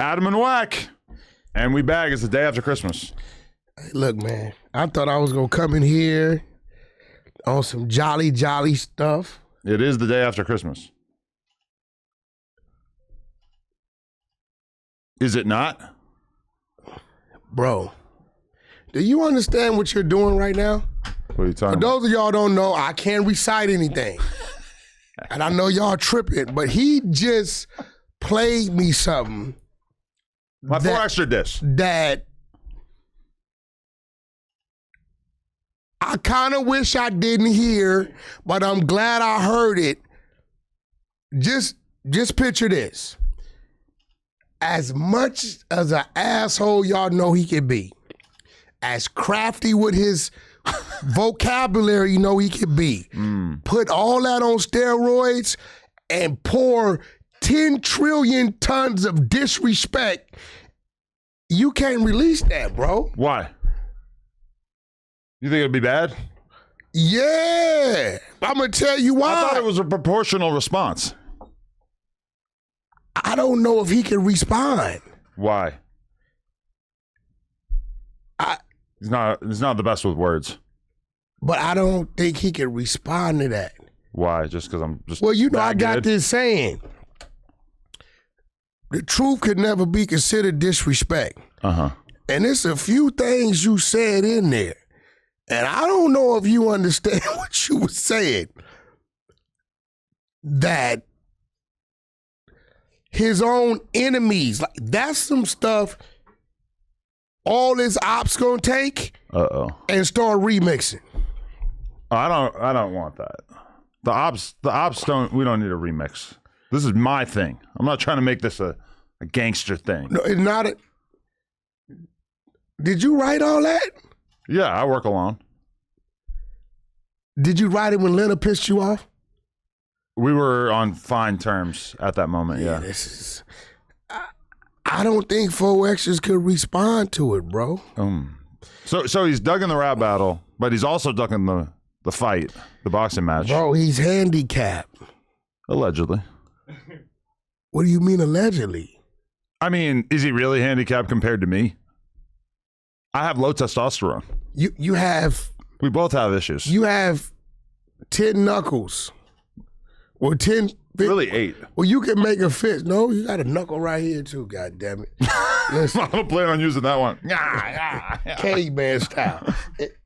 Adam and Wack. And we back. It's the day after Christmas. Hey, look, man, I thought I was going to come in here on some jolly stuff. It is the day after Christmas. Is it not? Bro, do you understand what you're doing right now? What are you talking For about? those of y'all don't know, I can't recite anything. And I know y'all tripping, but he just played me something. My four extra dish. That I kind of wish I didn't hear, but I'm glad I heard it. Just picture this. As much as an asshole y'all know he can be, as crafty with his vocabulary you know he can be, put all that on steroids and pour 10 trillion tons of disrespect, you can't release that, bro. Why? You think it'd be bad? Yeah. I'm going to tell you why. I thought it was a proportional response. I don't know if he can respond. Why? He's not the best with words. But I don't think he can respond to that. Why? Just because I'm just Well, you know, I got good? this saying. The truth could never be considered disrespect. Uh-huh. And it's a few things you said in there. And I don't know if you understand what you were saying. That his own enemies, like that's some stuff all his ops gonna take and start remixing. I don't want that. The ops we don't need a remix. This is my thing. I'm not trying to make this a gangster thing. No, it's not a. Did you write all that? Yeah, I work alone. Did you write it when Lena pissed you off? We were on fine terms at that moment, yeah. This is. I don't think 4Xers could respond to it, bro. So he's dug in the rap battle, but he's also dug in the fight, the boxing match. Bro, he's handicapped. Allegedly. What do you mean allegedly? I mean, is he really handicapped compared to me? I have low testosterone. You have. We both have issues. You have 10 knuckles. Or 10. Really 8. Well, you can make a fist. No, you got a knuckle right here too, God damn it. Listen, I don't plan on using that one. caveman style.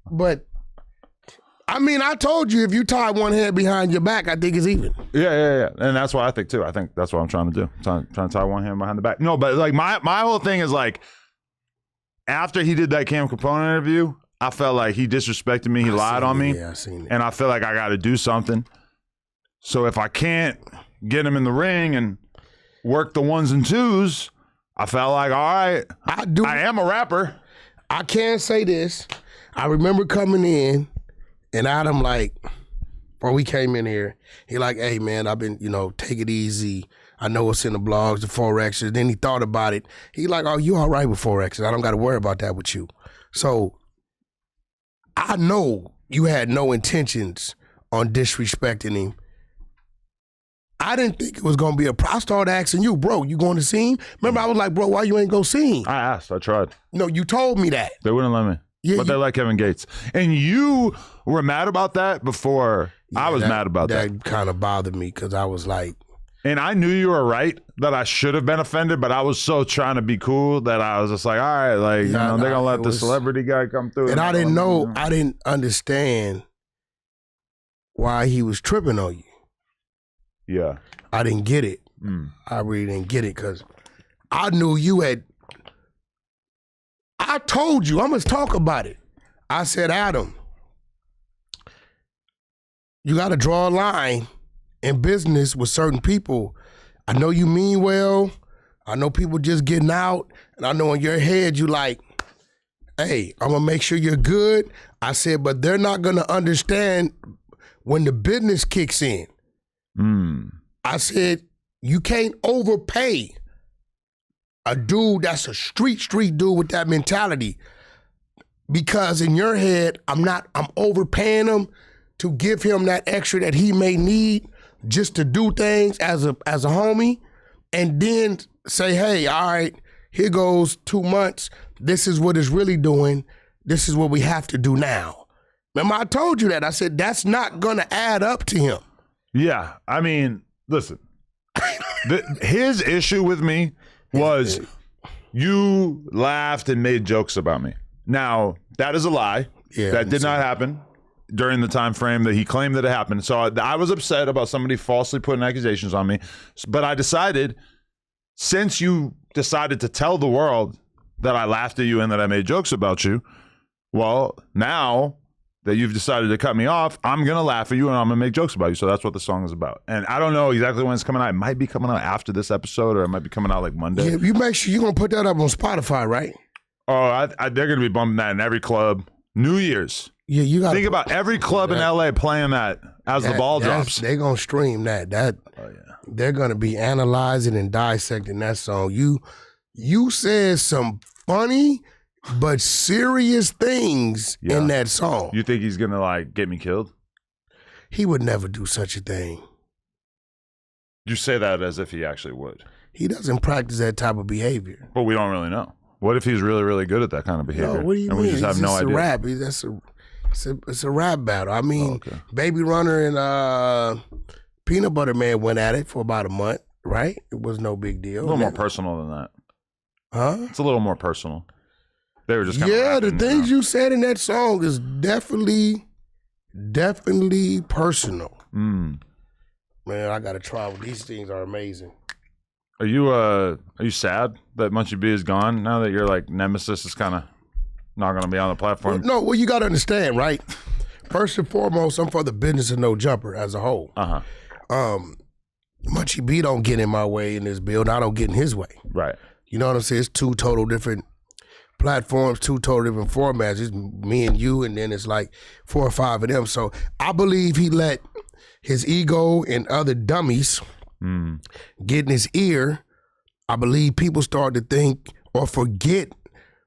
But, I mean, I told you if you tie one hand behind your back, I think it's even. Yeah. And that's what I think too. I think that's what I'm trying to do. Trying to tie one hand behind the back. No, but like my whole thing is like, after he did that Cam Capone interview, I felt like he disrespected me. He lied on me. Yeah, I seen it. And I feel like I got to do something. So if I can't get him in the ring and work the ones and twos, I felt like, all right, I am a rapper. I can say this. I remember coming in and Adam like, before we came in here, he like, hey man, I've been, take it easy. I know it's in the blogs, the 4Xers. Then he thought about it. He like, oh, you all right with 4Xers. I don't got to worry about that with you. So I know you had no intentions on disrespecting him. I didn't think it was going to be a problem. I started asking you, bro, you going to see him? Remember, I was like, bro, why you ain't go see him? I asked. I tried. No, you told me that. They wouldn't let me. Yeah, but they let Kevin Gates. And you were mad about that before I was mad about that. That kind of bothered me because I was like. And I knew you were right that I should have been offended, but I was so trying to be cool that I was just like, all right, like, they're going to let the celebrity guy come through. And I didn't know, I didn't understand why he was tripping on you. Yeah. I didn't get it. I really didn't get it because I knew you had. I told you, I must talk about it. I said, Adam, you got to draw a line in business with certain people. I know you mean well. I know people just getting out. And I know in your head you like, hey, I'm going to make sure you're good. I said, but they're not going to understand when the business kicks in. I said, you can't overpay a dude that's a street dude with that mentality. Because in your head, I'm overpaying him to give him that extra that he may need just to do things as a homie, and then say, hey, all right, Here goes 2 months. This is what it's really doing. This is what we have to do now. Remember, I told you that. I said, that's not going to add up to him. Yeah. I mean, listen, his issue with me was you laughed and made jokes about me. Now, that is a lie. Yeah, that did not happen during the time frame that he claimed that it happened. So I was upset about somebody falsely putting accusations on me. But I decided, since you decided to tell the world that I laughed at you and that I made jokes about you, well, now that you've decided to cut me off, I'm going to laugh at you and I'm going to make jokes about you. So that's what the song is about. And I don't know exactly when it's coming out. It might be coming out after this episode, or it might be coming out like Monday. Yeah, you make sure you're going to put that up on Spotify, right? Oh, they're going to be bumping that in every club. New Year's. Yeah, you got to think about every club in LA playing that as the ball drops. They're going to stream that. They're going to be analyzing and dissecting that song. You said some funny but serious things in that song. You think he's gonna like get me killed? He would never do such a thing. You say that as if he actually would. He doesn't practice that type of behavior. But we don't really know. What if he's really, really good at that kind of behavior? No, what do you mean? We just have no idea. It's a rap battle. I mean, Baby Runner and Peanut Butter Man went at it for about a month, right? It was no big deal. A little more personal than that. Huh? It's a little more personal. They were just the things you said in that song is definitely personal. Man, I gotta try. These things are amazing. Are you sad that Munchie B is gone now that your like nemesis is kind of not gonna be on the platform? Well, you gotta understand, right? First and foremost, I'm for the business of no jumper as a whole. Munchie B don't get in my way in this build. I don't get in his way. Right. You know what I'm saying? It's two total different platforms, two total different formats. It's me and you, and then it's like 4 or 5 of them. So I believe he let his ego and other dummies get in his ear. I believe people start to think or forget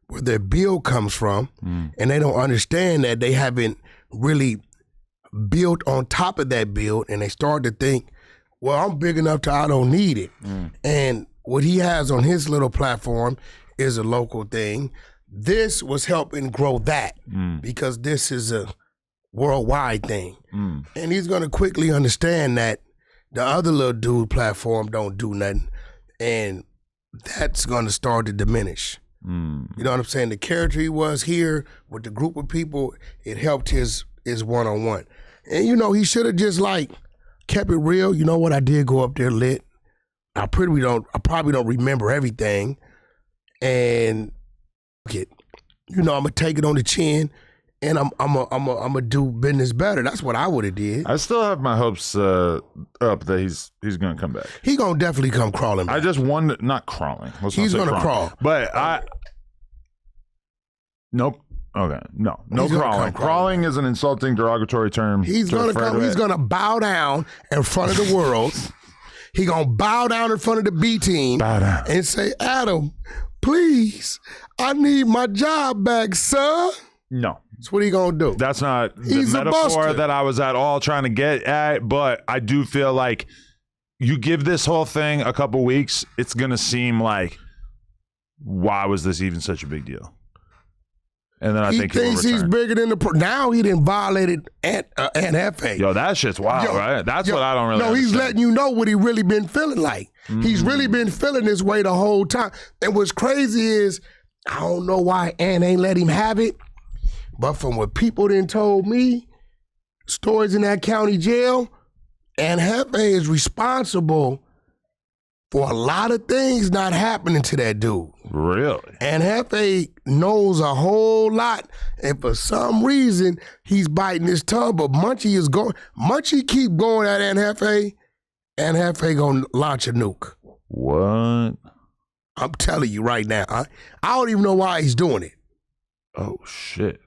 where their bill comes from, and they don't understand that they haven't really built on top of that build, and they start to think, well, I'm big enough to I don't need it. And what he has on his little platform is a local thing. This was helping grow that because this is a worldwide thing. And he's going to quickly understand that the other little dude platform don't do nothing, and that's going to start to diminish. You know what I'm saying? The character he was here with the group of people, it helped his one-on-one. And, you know, he should have just, like, kept it real. You know what? I did go up there lit. I probably don't remember everything. And I'm gonna take it on the chin, and I'm gonna do business better. That's what I would have did. I still have my hopes up that he's gonna come back. He gonna definitely come crawling back. I just wonder, not crawling. He's gonna crawl, but nope. Okay, no crawling. Crawling is an insulting, derogatory term. He's gonna come. He's gonna bow down in front of the world. He gonna bow down in front of the B team and say, "Adam, please, I need my job back, sir." No. That's what he gonna do. That's not the metaphor that I was at all trying to get at, but I do feel like you give this whole thing a couple weeks, it's gonna seem like, why was this even such a big deal? And then I think he thinks he's bigger than now he didn't violated NFA. Yo, that shit's wild, right? That's what I don't really understand. He's letting you know what he really been feeling like. He's really been feeling this way the whole time. And what's crazy is, I don't know why Ann ain't let him have it, but from what people then told me, stories in that county jail, and Hefe is responsible for a lot of things not happening to that dude. Really? And Hefe knows a whole lot, and for some reason, he's biting his tongue, but Munchie keep going at Aunt Hefe, and Hefe gonna launch a nuke. What? I'm telling you right now. I don't even know why he's doing it. Oh, shit.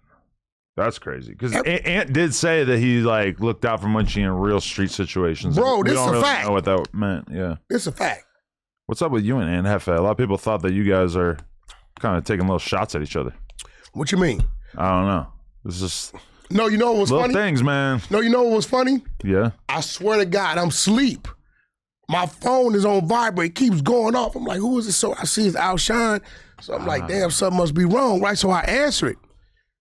That's crazy. Because Ant did say that he like looked out for Munchie in real street situations. Bro, this is a fact. We don't really know what that meant. Yeah. It's a fact. What's up with you and Aunt Hefe? A lot of people thought that you guys are kind of taking little shots at each other. What you mean? I don't know. This is no, you know what was little funny? Things, man. No, you know what was funny? Yeah. I swear to God, I'm asleep. My phone is on vibrate, it keeps going off. I'm like, who is it? So I see it's Alshon. So I'm like, damn, something must be wrong, right? So I answer it.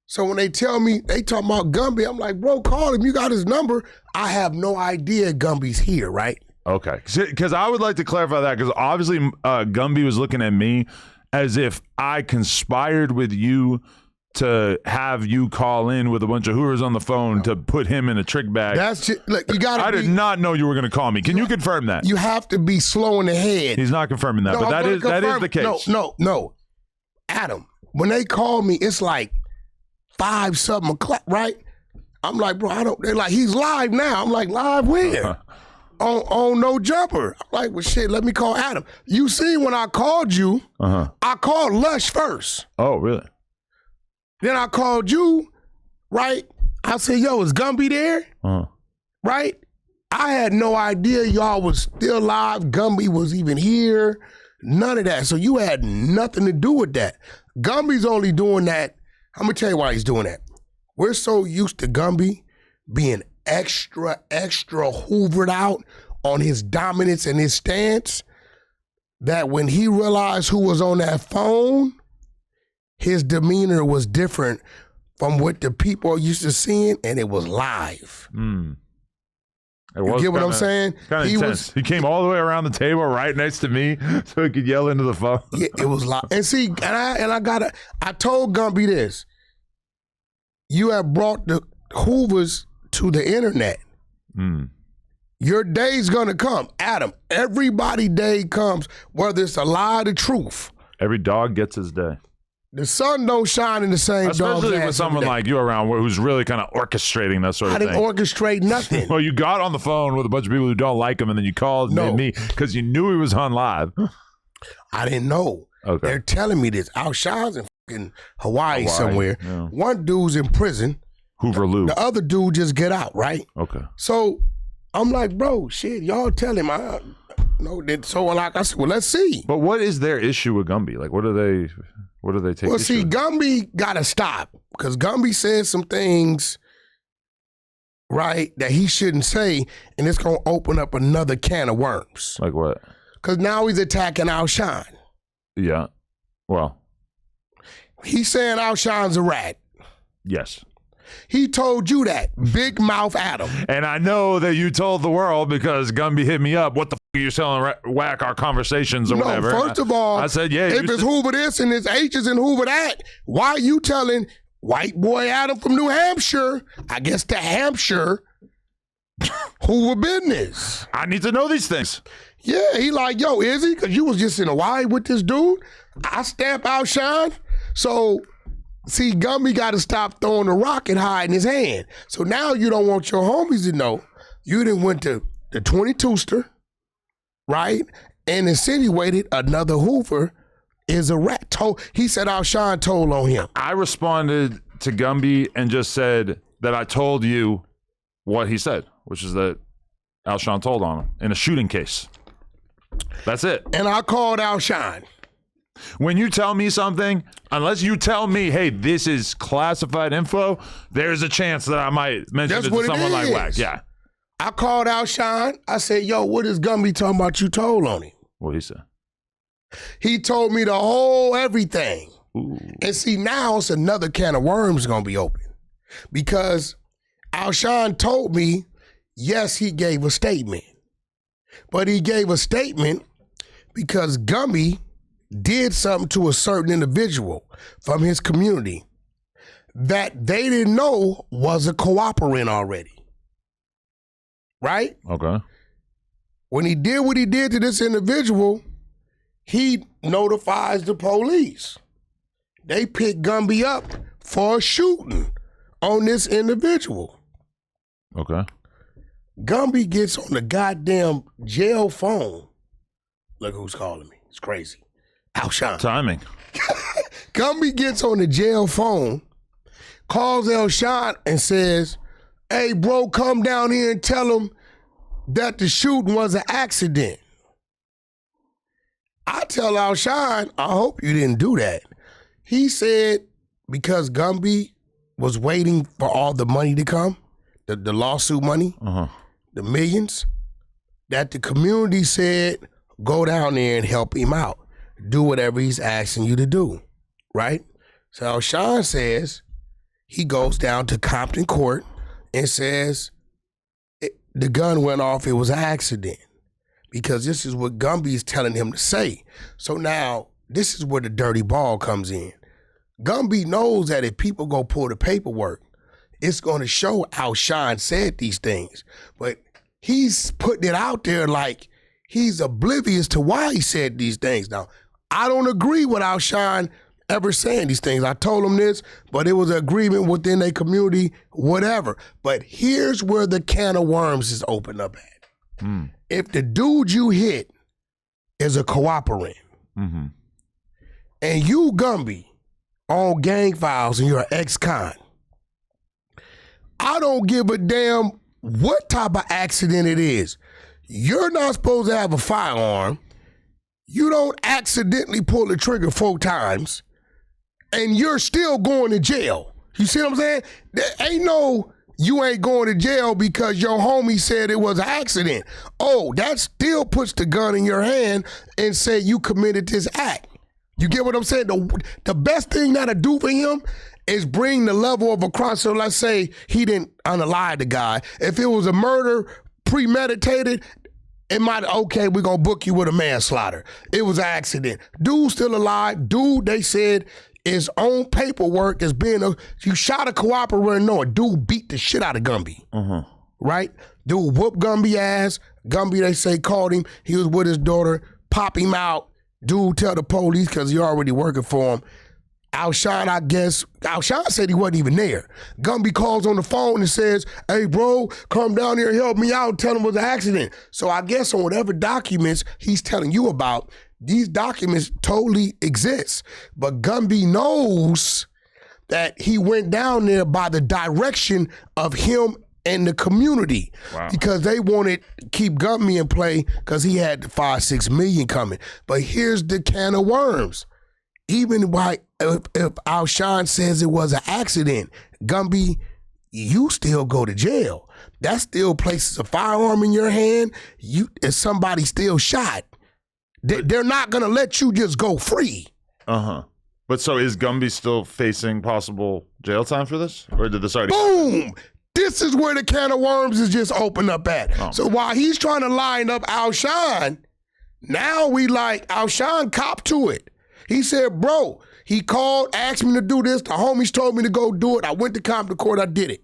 So when they tell me, they talk about Gumby, I'm like, bro, call him. You got his number. I have no idea Gumby's here, right? Okay. Because I would like to clarify that, because obviously Gumby was looking at me as if I conspired with you to have you call in with a bunch of Hoovers on the phone to put him in a trick bag. That's just, look, you got I did not know you were going to call me. Can you confirm that? You have to be slow in the head. He's not confirming that, No, but that is the case. No. Adam, when they call me, it's like 5-something o'clock, right? I'm like, bro, they're like, he's live now. I'm like, live where? On No Jumper. I'm like, well, shit, let me call Adam. You see, when I called you, I called Lush first. Oh, really? Then I called you, right? I said, yo, is Gumby there? Right? I had no idea y'all was still live. Gumby was even here. None of that. So you had nothing to do with that. Gumby's only doing that. I'm going to tell you why he's doing that. We're so used to Gumby being extra hoovered out on his dominance and his stance that when he realized who was on that phone, his demeanor was different from what the people are used to seeing, and it was live. You get what I'm saying? Kind of intense. He came all the way around the table right next to me so he could yell into the phone. Yeah, it was live. And see, I told Gumby this. You have brought the Hoovers to the internet. Your day's gonna come. Adam, everybody day comes, whether it's a lie or the truth. Every dog gets his day. The sun don't shine in the same dog's ass. Especially with someone like you around who's really kind of orchestrating that sort of thing. I didn't orchestrate nothing. Well, you got on the phone with a bunch of people who don't like him, and then you called me because you knew he was on live. I didn't know. Okay. They're telling me this. Alshon's in fucking Hawaii somewhere. Yeah. One dude's in prison. Hoover Lou. The other dude just get out, right? Okay. So I'm like, bro, shit, y'all tell him. So like I said, well, let's see. But what is their issue with Gumby? Like, what do they take? Well, see, Gumby gotta stop because Gumby said some things, right, that he shouldn't say, and it's gonna open up another can of worms. Like what? Because now he's attacking Alshon. Yeah. Well, he's saying Alshon's a rat. Yes. He told you that, Big Mouth Adam. And I know that you told the world because Gumby hit me up. What the f are you telling Wack our conversations or whatever? First of all, I said, yeah. If it's Hoover this and it's H is in Hoover that, why are you telling white boy Adam from New Hampshire, I guess the Hampshire, Hoover business? I need to know these things. Yeah, he like, yo, is he? Because you was just in Hawaii with this dude. I stamp Alshon. So, see, Gumby got to stop throwing the rock and hiding his hand. So now you don't want your homies to know. You done went to the 22ster, right? And insinuated another Hoover is a rat. He said Alshon told on him. I responded to Gumby and just said that I told you what he said, which is that Alshon told on him in a shooting case. That's it. And I called Alshon. When you tell me something, unless you tell me, hey, this is classified info, there's a chance that I might mention it to someone like Wack. Yeah. I called Alshon. I said, yo, what is Gumby talking about you told on him? What he said? He told me the whole everything. Ooh. And see, now it's another can of worms going to be open. Because Alshon told me, yes, he gave a statement. But he gave a statement because Gumby did something to a certain individual from his community that they didn't know was a cooperant already. Right? Okay. When he did what he did to this individual, he notifies the police. They pick Gumby up for a shooting on this individual. Okay. Gumby gets on the goddamn jail phone. Look who's calling me. It's crazy. Alshon. Timing. Gumby gets on the jail phone, calls Alshon and says, hey, bro, come down here and tell him that the shooting was an accident. I tell Alshon, I hope you didn't do that. He said because Gumby was waiting for all the money to come, the lawsuit money, the millions, that the community said, go down there and help him out. Do whatever he's asking you to do, right? So Sean says he goes down to Compton Court and says the gun went off, it was an accident. Because this is what Gumby is telling him to say. So now, this is where the dirty ball comes in. Gumby knows that if people go pull the paperwork, it's going to show how Sean said these things. But he's putting it out there like he's oblivious to why he said these things. Now, I don't agree with Sean ever saying these things. I told him this, but it was an agreement within a community, whatever. But here's where the can of worms is opened up at. If the dude you hit is a cooperant, and you, Gumby, on gang files and you're an ex-con, I don't give a damn what type of accident it is. You're not supposed to have a firearm. You don't accidentally pull the trigger 4 times, and you're still going to jail. You see what I'm saying? There ain't no, you ain't going to jail because your homie said it was an accident. Oh, that still puts the gun in your hand and say you committed this act. You get what I'm saying? The best thing that'll do for him is bring the level of a crime. So let's say he didn't unalive the guy. If it was a murder, premeditated, it might, okay, we're going to book you with a manslaughter. It was an accident. Dude still alive. Dude, they said, is on paperwork as being you shot a cooperator. No, a dude beat the shit out of Gumby. Right? Dude whooped Gumby ass. Gumby, they say, called him. He was with his daughter. Pop him out. Dude tell the police because he already working for him. Alshon, I guess, Alshon said he wasn't even there. Gumby calls on the phone and says, hey, bro, come down here and help me out. Tell him it was an accident. So I guess on whatever documents he's telling you about, these documents totally exist. But Gumby knows that he went down there by the direction of him and the community. Wow. Because they wanted to keep Gumby in play because he had the 5-6 million coming. But here's the can of worms. Even if Alshon says it was an accident, Gumby, you still go to jail. That still places a firearm in your hand. If somebody still shot, they're not gonna let you just go free. But so is Gumby still facing possible jail time for this, or did this already? Boom! This is where the can of worms is just opened up at. Oh. So while he's trying to line up Alshon, now we like Alshon cop to it. He said, bro, he called, asked me to do this. The homies told me to go do it. I went to Compton Court. I did it.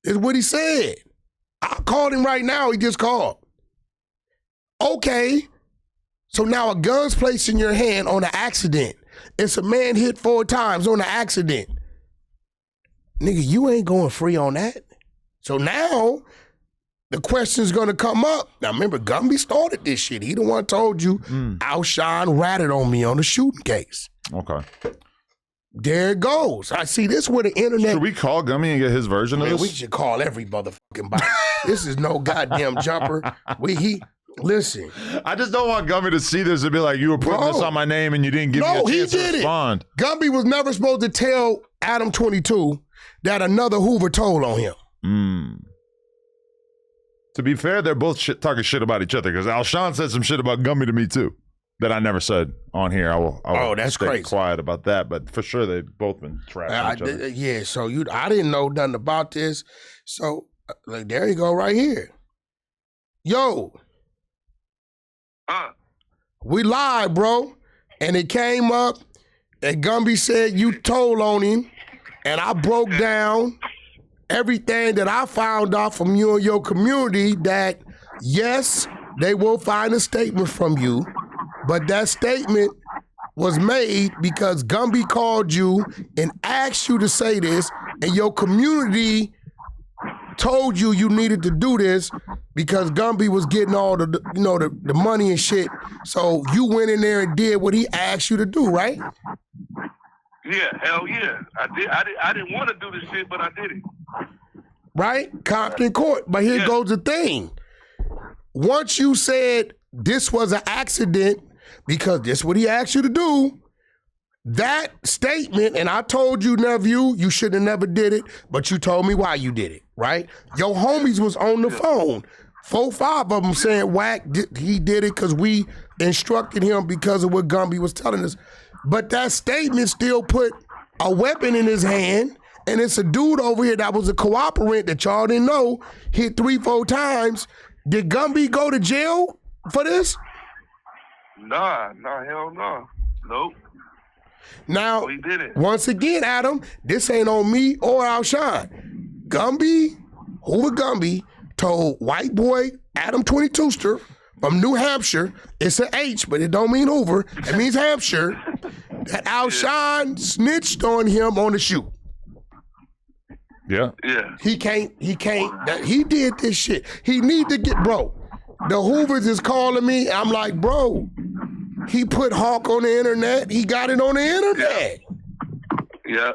Is what he said. I called him right now. He just called. Okay. So now a gun's placed in your hand on an accident. It's a man hit 4 times on an accident. Nigga, you ain't going free on that. So now the question's gonna come up. Now remember, Gumby started this shit. He the one told you Alshon ratted on me on the shooting case. Okay. There it goes. I see this where the internet. Should we call Gumby and get his version of this? We should call every motherfucking body. This is no goddamn jumper. Listen. I just don't want Gumby to see this and be like, you were putting this on my name and you didn't give me a chance to respond. Gumby was never supposed to tell Adam 22 that another Hoover told on him. To be fair, they're both talking shit about each other because Alshon said some shit about Gumby to me too that I never said on here. I will that's stay crazy. Quiet about that, but for sure they've both been trapping each other. Yeah, so I didn't know nothing about this. So like there you go right here. Yo. We live, bro. And it came up and Gumby said you told on him, and I broke down everything that I found out from you and your community that, yes, they will find a statement from you, but that statement was made because Gumby called you and asked you to say this, and your community told you you needed to do this because Gumby was getting all the money and shit. So you went in there and did what he asked you to do, right? Yeah, hell yeah. I didn't want to do this shit, but I did it. Right? Compton Court. But here goes the thing. Once you said this was an accident because this is what he asked you to do, that statement, and I told you, nephew, you should have never did it, but you told me why you did it, right? Your homies was on the phone. 4, 5 of them saying Wack, he did it because we instructed him because of what Gumby was telling us. But that statement still put a weapon in his hand, and it's a dude over here that was a cooperant that y'all didn't know, hit 3, 4 times. Did Gumby go to jail for this? Nah, hell no. Nope. Now, he did it. Once again, Adam, this ain't on me or Alshon. Hoover Gumby told white boy Adam 22ster from New Hampshire, it's an H, but it don't mean Hoover, it means Hampshire, that Alshon snitched on him on the shoot. Yeah. He did this shit. He need to get, bro, the Hoovers is calling me. I'm like, bro, he put Hawk on the internet. He got it on the internet. Yeah.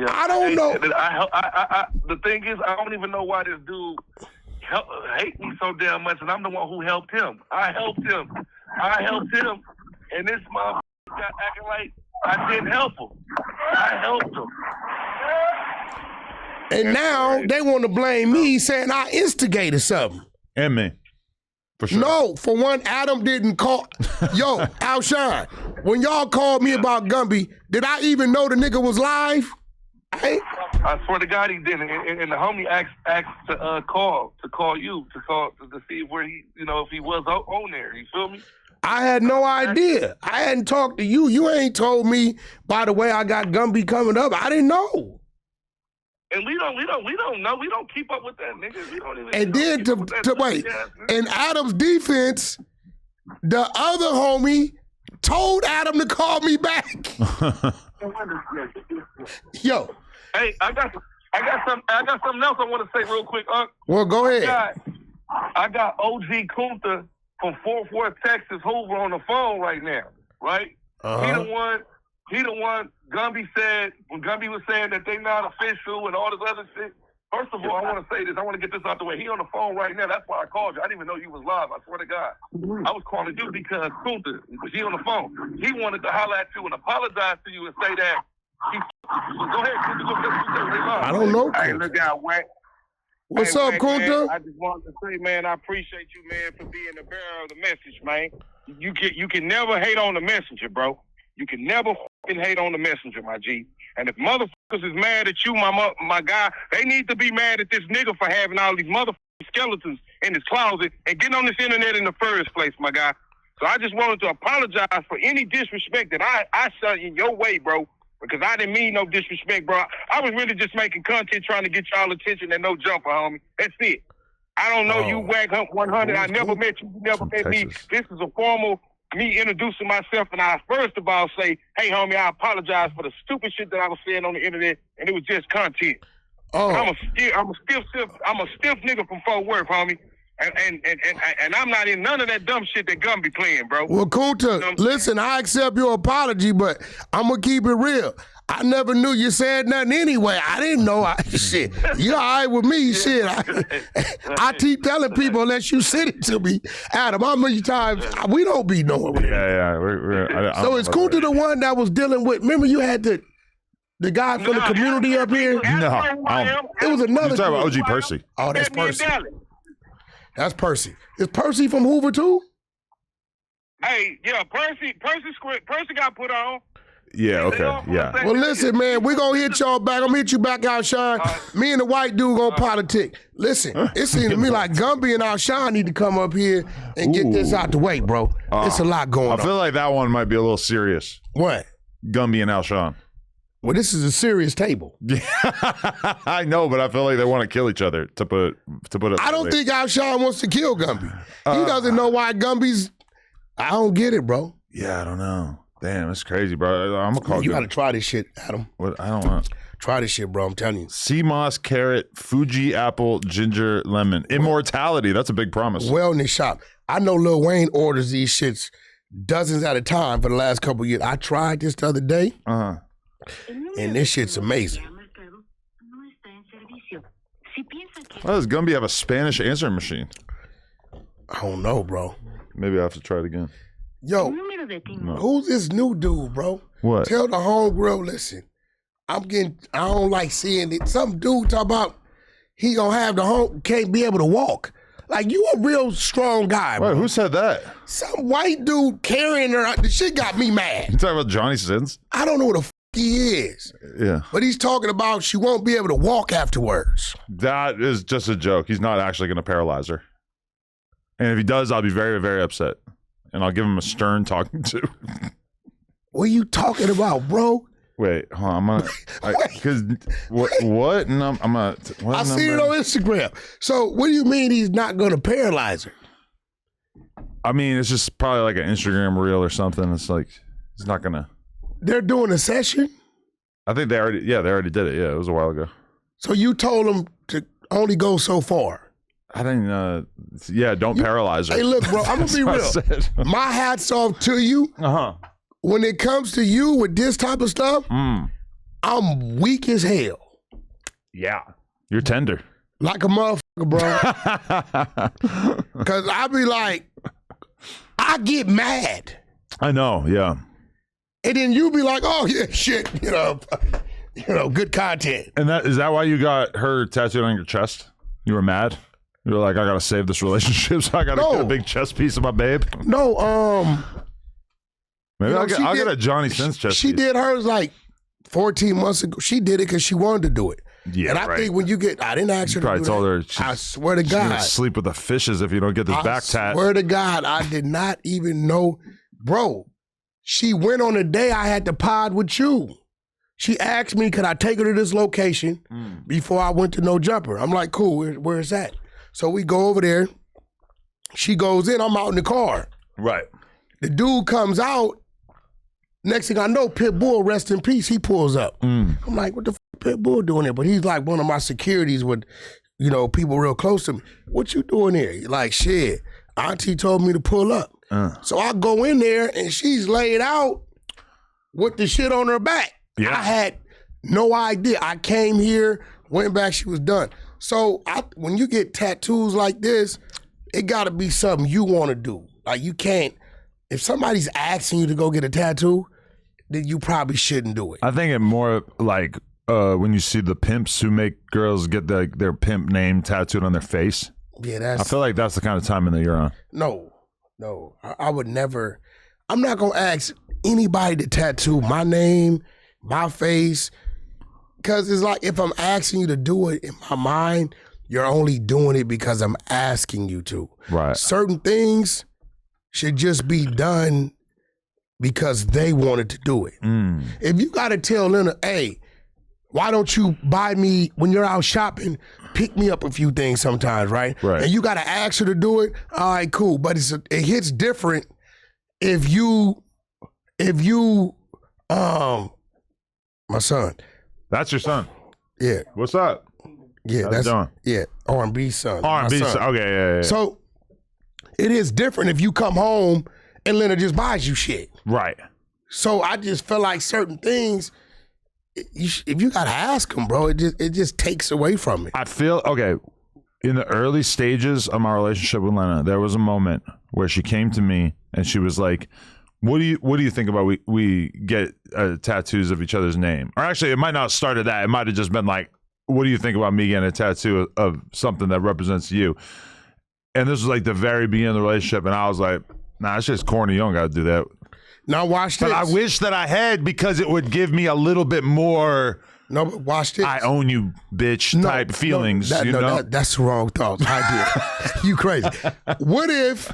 I don't know. The thing is, I don't even know why this dude hate me so damn much, and I'm the one who helped him. I helped him, and this motherfucker got acting like I didn't help him. I helped him. And now they want to blame me, saying I instigated something. And me. For sure. No, for one, Adam didn't call. Yo, Alshon, when y'all called me about Gumby, did I even know the nigga was live? I swear to God he didn't. And the homie asked to call you to see where he, if he was on there. You feel me? I had no idea. I hadn't talked to you. You ain't told me, by the way, I got Gumby coming up. I didn't know. And we don't know. We don't keep up with that nigga. We don't even. And then to wait, in Adam's defense, the other homie told Adam to call me back. Yo. Hey, I got something else I want to say real quick, Unc. Well, go ahead. I got OG Kunta from Fort Worth, Texas, Hoover on the phone right now, right? He the one Gumby said, when Gumby was saying that they not official and all this other shit. First of all, I want to say this. I want to get this out the way. He on the phone right now. That's why I called you. I didn't even know you was live. I swear to God. I was calling you because Kunta, he on the phone. He wanted to holler at you and apologize to you and say that. Go ahead, Kunta. I don't know. Hey, look out, Wack. What's up, Kunta? I just wanted to say, man, I appreciate you, man, for being the bearer of the message, man. You can never hate on the messenger, bro. You can never fucking hate on the messenger, my G. And if motherfuckers is mad at you, my guy, they need to be mad at this nigga for having all these motherfucking skeletons in his closet and getting on this internet in the first place, my guy. So I just wanted to apologize for any disrespect that I sent in your way, bro, because I didn't mean no disrespect, bro. I was really just making content trying to get y'all attention and no jumper, homie. That's it. I don't know you, Wack 100. I never met you. You never met me. This is a formal me introducing myself, and I first of all say, hey, homie, I apologize for the stupid shit that I was saying on the internet, and it was just content. Oh. I'm a stiff nigga from Fort Worth, homie. And I'm not in none of that dumb shit that Gumby playing, bro. Well, Kunta, listen, I accept your apology, but I'm going to keep it real. I never knew you said nothing anyway. I didn't know. Shit, you all right with me? Shit, I keep telling people unless you send it to me. Adam, how many times we don't be knowing? Yeah. So is Kunta the one that was dealing with? Remember, you had the guy from the community up here? No, it was another. You talking about OG Percy? Oh, that's Percy. That's Percy. Is Percy from Hoover too? Hey, yeah, Percy got put on. Yeah, okay, yeah. Well, listen, man, we're going to hit y'all back. I'm going to hit you back, Alshon. Me and the white dude going to politic. Listen, it seems to me like Gumby and Alshon need to come up here and get this out the way, bro. It's a lot going on. I feel like that one might be a little serious. What? Gumby and Alshon. Well, this is a serious table. Yeah, I know, but I feel like they want to kill each other to put it. I don't think Alshon wants to kill Gumby. He doesn't know why Gumby's. I don't get it, bro. Yeah, I don't know. Damn, it's crazy, bro. I'm gonna call you. You gotta try this shit, Adam. What? I don't want. Try this shit, bro. I'm telling you. Sea moss, carrot, Fuji apple, ginger, lemon. Immortality. That's a big promise. Wellness shop. I know Lil Wayne orders these shits dozens at a time for the last couple of years. I tried this the other day. And this shit's amazing. Why does Gumby have a Spanish answering machine? I don't know, bro. Maybe I have to try it again. Yo, who's this new dude, bro? What? Tell the homegirl, listen, I don't like seeing it. Some dude talk about he gonna have the home, can't be able to walk. Like, you a real strong guy, bro. Wait, who said that? Some white dude carrying her. The shit got me mad. You talking about Johnny Sins? I don't know what the f he is. Yeah. But he's talking about she won't be able to walk afterwards. That is just a joke. He's not actually going to paralyze her. And if he does, I'll be very, very upset. And I'll give him a stern talking to. What are you talking about, bro? Wait, hold on. I'm gonna, because what? No, I'm gonna. What I seen it on Instagram. So what do you mean he's not gonna paralyze her? I mean, it's just probably like an Instagram reel or something. It's like he's not gonna. They're doing a session. I think they already did it. Yeah, it was a while ago. So you told them to only go so far. I didn't. Yeah, don't paralyze her. Hey, look, bro. I'm gonna be real. My hat's off to you. When it comes to you with this type of stuff, I'm weak as hell. Yeah, you're tender. Like a motherfucker, bro. Because I be like, I get mad. I know, yeah. And then you be like, oh, yeah, shit, you know, good content. And is that why you got her tattooed on your chest? You were mad? You were like, I got to save this relationship, so I got to get a big chest piece of my babe? No, maybe I'll get a Johnny Sins chest She piece. did hers like 14 months ago. She did it because she wanted to do it. Yeah, and I think when you get, I didn't ask her to probably do told that. her I swear to she's gonna God. sleep with the fishes if you don't get this back tat. I swear to God, I did not even know. Bro, she went on a day I had to pod with you. She asked me, could I take her to this location before I went to No Jumper? I'm like, cool, where's that? So we go over there. She goes in, I'm out in the car. Right. The dude comes out. Next thing I know, Pitbull, rest in peace, he pulls up. I'm like, what the f Pitbull doing here? But he's like one of my securities with, you know, people real close to me. What you doing here? He like, shit, Auntie told me to pull up. So I go in there and she's laid out with the shit on her back. Yeah. I had no idea. I came here, went back, she was done. So when you get tattoos like this, it gotta be something you wanna do. Like you can't, if somebody's asking you to go get a tattoo, then you probably shouldn't do it. I think it more like when you see the pimps who make girls get their pimp name tattooed on their face. Yeah, I feel like that's the kind of timing that you're on. No, I would never. I'm not gonna ask anybody to tattoo my name, my face, because it's like if I'm asking you to do it in my mind, you're only doing it because I'm asking you to. Right. Certain things should just be done because they wanted to do it. If you gotta tell Leonard, hey, why don't you buy me, when you're out shopping, pick me up a few things sometimes, right? Right. And you gotta ask her to do it, all right, cool. But it hits different if you, my son. That's your son. Yeah. What's up? Yeah, How's it doing? yeah, R&B son. R&B my son. Okay, yeah. So it is different if you come home and Leonard just buys you shit. Right. So I just feel like certain things, if you gotta ask them, bro, it just takes away from it. I feel, okay, in the early stages of my relationship with Lena, there was a moment where she came to me and she was like, what do you think about we get tattoos of each other's name? Or actually, it might not have started that. It might have just been like, what do you think about me getting a tattoo of something that represents you? And this was like the very beginning of the relationship. And I was like, nah, it's just corny. You don't got to do that. Now watch this. But I wish that I had, because it would give me a little bit more, no, but watch this. I own you, bitch, type feelings. That's the wrong thought. I did. You crazy. What if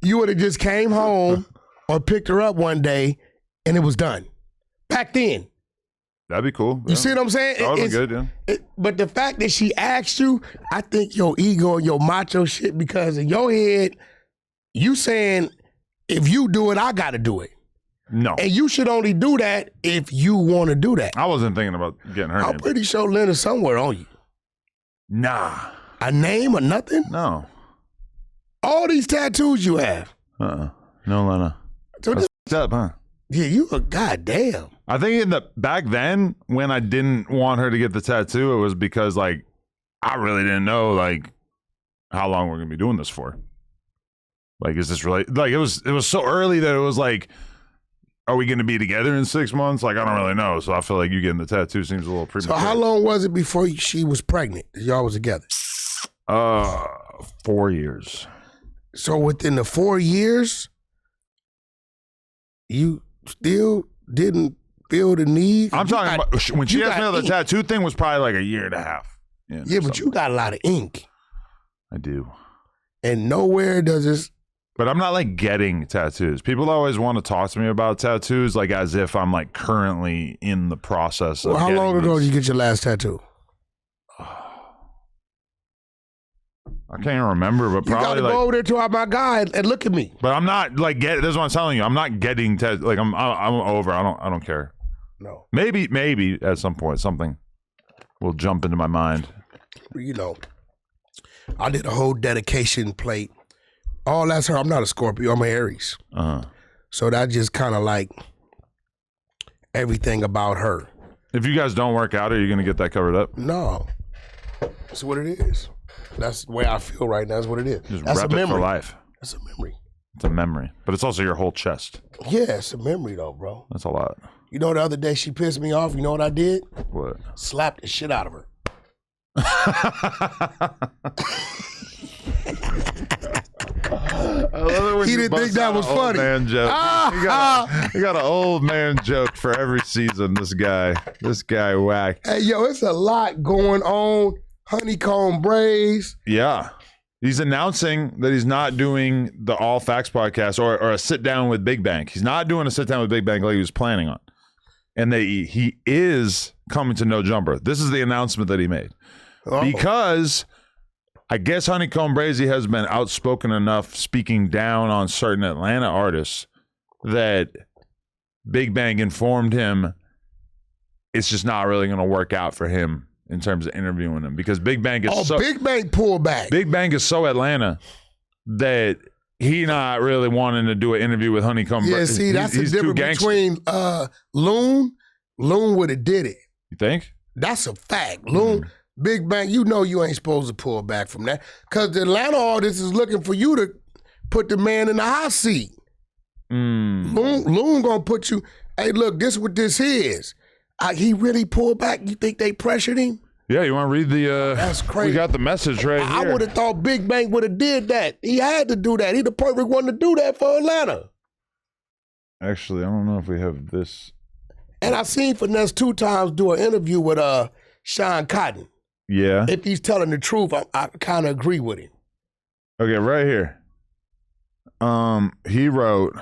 you would have just came home or picked her up one day and it was done? Back then. That'd be cool. You see what I'm saying? That would be good, yeah. But the fact that she asked you, I think your ego and your macho shit, because in your head, you saying, if you do it, I got to do it. No. And you should only do that if you want to do that. I wasn't thinking about getting her I'm name. pretty sure Lena's somewhere on you. Nah. A name or nothing? No. All these tattoos you have. No, Lena. So That's up, huh? yeah, you a goddamn. I think back then, when I didn't want her to get the tattoo, it was because like I really didn't know like how long we're gonna be doing this for. Like, is this really like it was so early that it was like, are we going to be together in 6 months? Like, I don't really know. So I feel like you getting the tattoo seems a little premature. So how long was it before she was pregnant? Y'all was together? 4 years. So within the 4 years, you still didn't feel the need? I'm talking about when she asked me about the tattoo thing was probably like a year and a half. Yeah, but you got a lot of ink. I do. And nowhere does this. But I'm not like getting tattoos. People always want to talk to me about tattoos like as if I'm like currently in the process of how long ago did you get your last tattoo? I can't even remember, but probably you gotta go over there to my guy and look at me. But I'm not like that's what I'm telling you. I'm not getting like I'm over. I don't care. No. Maybe at some point something will jump into my mind. You know, I did a whole dedication plate. Oh, that's her. I'm not a Scorpio. I'm an Aries. So that just kind of like everything about her. If you guys don't work out, are you going to get that covered up? No. That's what it is. That's the way I feel right now. That's what it is. Just that's rep a memory. it for life. That's a memory. It's a memory. But it's also your whole chest. Yeah, it's a memory though, bro. That's a lot. You know, the other day she pissed me off. You know what I did? What? Slapped the shit out of her. I love it when he you didn't think that was funny. Man joke. He got an old man joke for every season. This guy Wack. Hey, yo, it's a lot going on. Honeycomb braids. Yeah, he's announcing that he's not doing the All Facts podcast or a sit down with Big Bang. He's not doing a sit down with Big Bang like he was planning on, and he is coming to No Jumper. This is the announcement that he made because. I guess Honeycomb Brazy has been outspoken enough speaking down on certain Atlanta artists that Big Bang informed him it's just not really going to work out for him in terms of interviewing him because Big Bang is Big Bang pulled back. Big Bang is so Atlanta that he not really wanting to do an interview with Honeycomb Brazy. Yeah, see, that's the difference between Loon. Loon would have did it. You think? That's a fact. Loon. Big Bang, you know you ain't supposed to pull back from that because the Atlanta artist is looking for you to put the man in the hot seat. Loon gonna put you, hey, look, this is what this is. He really pulled back. You think they pressured him? Yeah, you want to read the, that's crazy. We got the message right here. I would have thought Big Bang would have did that. He had to do that. He the perfect one to do that for Atlanta. Actually, I don't know if we have this. And I seen Finesse 2 times do an interview with Sean Cotton. Yeah. If he's telling the truth, I kind of agree with him. Okay, right here. He wrote,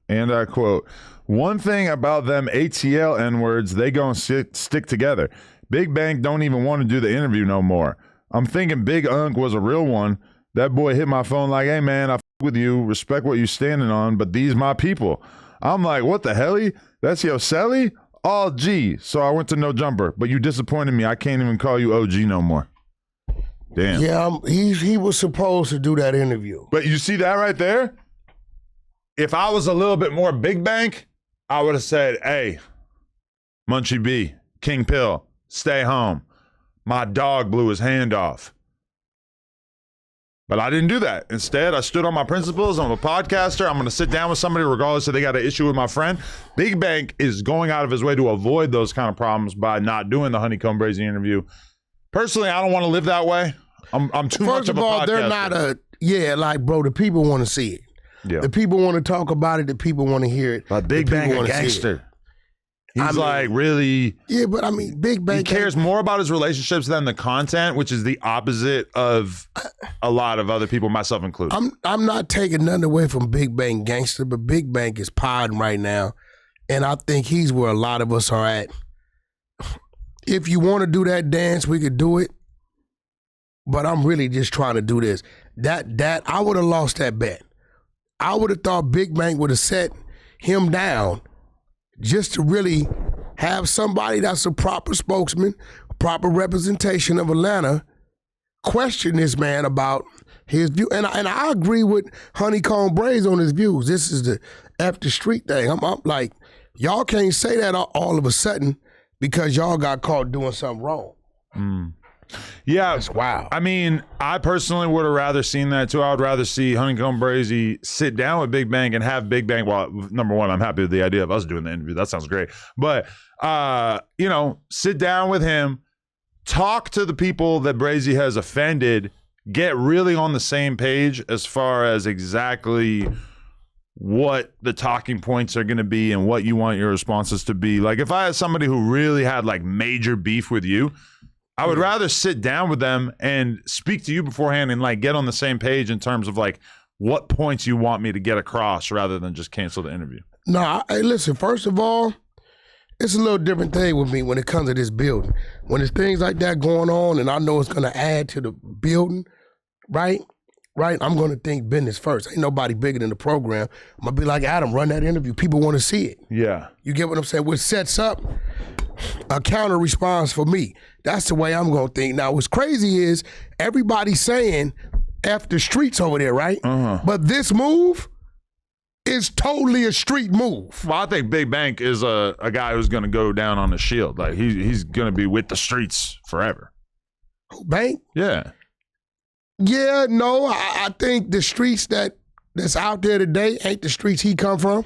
and I quote, "One thing about them ATL N-words, they gonna stick together. Big Bang don't even want to do the interview no more. I'm thinking Big Unk was a real one. That boy hit my phone like, hey man, I f with you, respect what you standing on, but these my people. I'm like, what the hell? That's your Sally? Oh, G. So I went to No Jumper, but you disappointed me. I can't even call you OG no more." Damn. Yeah, he was supposed to do that interview. But you see that right there? If I was a little bit more Big Bang, I would have said, hey, Munchie B, King Pill, stay home. My dog blew his hand off. But I didn't do that. Instead, I stood on my principles. I'm a podcaster. I'm going to sit down with somebody regardless if they got an issue with my friend. Big Bang is going out of his way to avoid those kind of problems by not doing the Honeycomb Brazy interview. Personally, I don't want to live that way. I'm too much of a podcaster. First of all, they're not like, bro, the people want to see it. Yeah. The people want to talk about it. The people want to hear it. But Big Bang a gangster. He's like really. Yeah, but I mean, Big Bang. He cares more about his relationships than the content, which is the opposite of a lot of other people, myself included. I'm not taking nothing away from Big Bang gangster, but Big Bang is podding right now, and I think he's where a lot of us are at. If you want to do that dance, we could do it. But I'm really just trying to do this. That I would have lost that bet. I would have thought Big Bang would have set him down just to really have somebody that's a proper spokesman, proper representation of Atlanta, question this man about his view. And I agree with Honeycomb Brazy on his views. This is the F the street thing. I'm like, y'all can't say that all of a sudden because y'all got caught doing something wrong. Yeah, That's wild. I mean, I personally would have rather seen that too. I would rather see Honeycomb Brazy sit down with Big Bang and have Big Bang. Well, number one, I'm happy with the idea of us doing the interview. That sounds great. But you know, sit down with him, talk to the people that Brazy has offended, get really on the same page as far as exactly what the talking points are going to be and what you want your responses to be. Like if I had somebody who really had like major beef with you, I would rather sit down with them and speak to you beforehand and like get on the same page in terms of like what points you want me to get across rather than just cancel the interview. No, hey, listen, first of all, it's a little different thing with me when it comes to this building. When there's things like that going on and I know it's going to add to the building, right, I'm going to think business first. Ain't nobody bigger than the program. I'm going to be like, Adam, run that interview. People want to see it. Yeah. You get what I'm saying? Which sets up a counter response for me. That's the way I'm going to think. Now, what's crazy is everybody's saying F the streets over there, right? But this move is totally a street move. Well, I think Big Bank is a guy who's going to go down on the shield. Like he's going to be with the streets forever. Bank? Yeah. Yeah, no, I think the streets that's out there today ain't the streets he come from.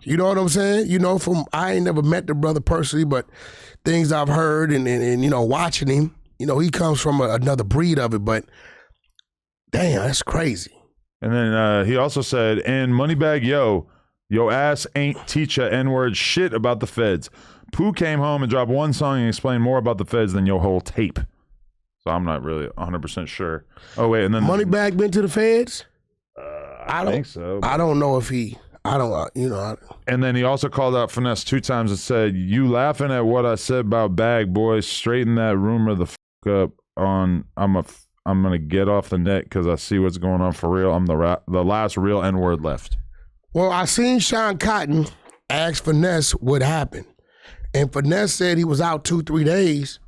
You know what I'm saying? You know, I ain't never met the brother personally, but things I've heard and you know, watching him, you know, he comes from another breed of it, but damn, that's crazy. And then he also said, and Moneybag yo ass ain't teach a N-word shit about the feds. Pooh came home and dropped one song and explained more about the feds than your whole tape. So I'm not really 100% sure. Oh, wait, and then Moneybag been to the feds? I think so. I don't know if he... And then he also called out Finesse 2 times and said, you laughing at what I said about Bag, boys. Straighten that rumor the fuck up on I'm going to get off the net because I see what's going on for real. I'm the last real N-word left. Well, I seen Sean Cotton ask Finesse what happened. And Finesse said he was out 2-3 days.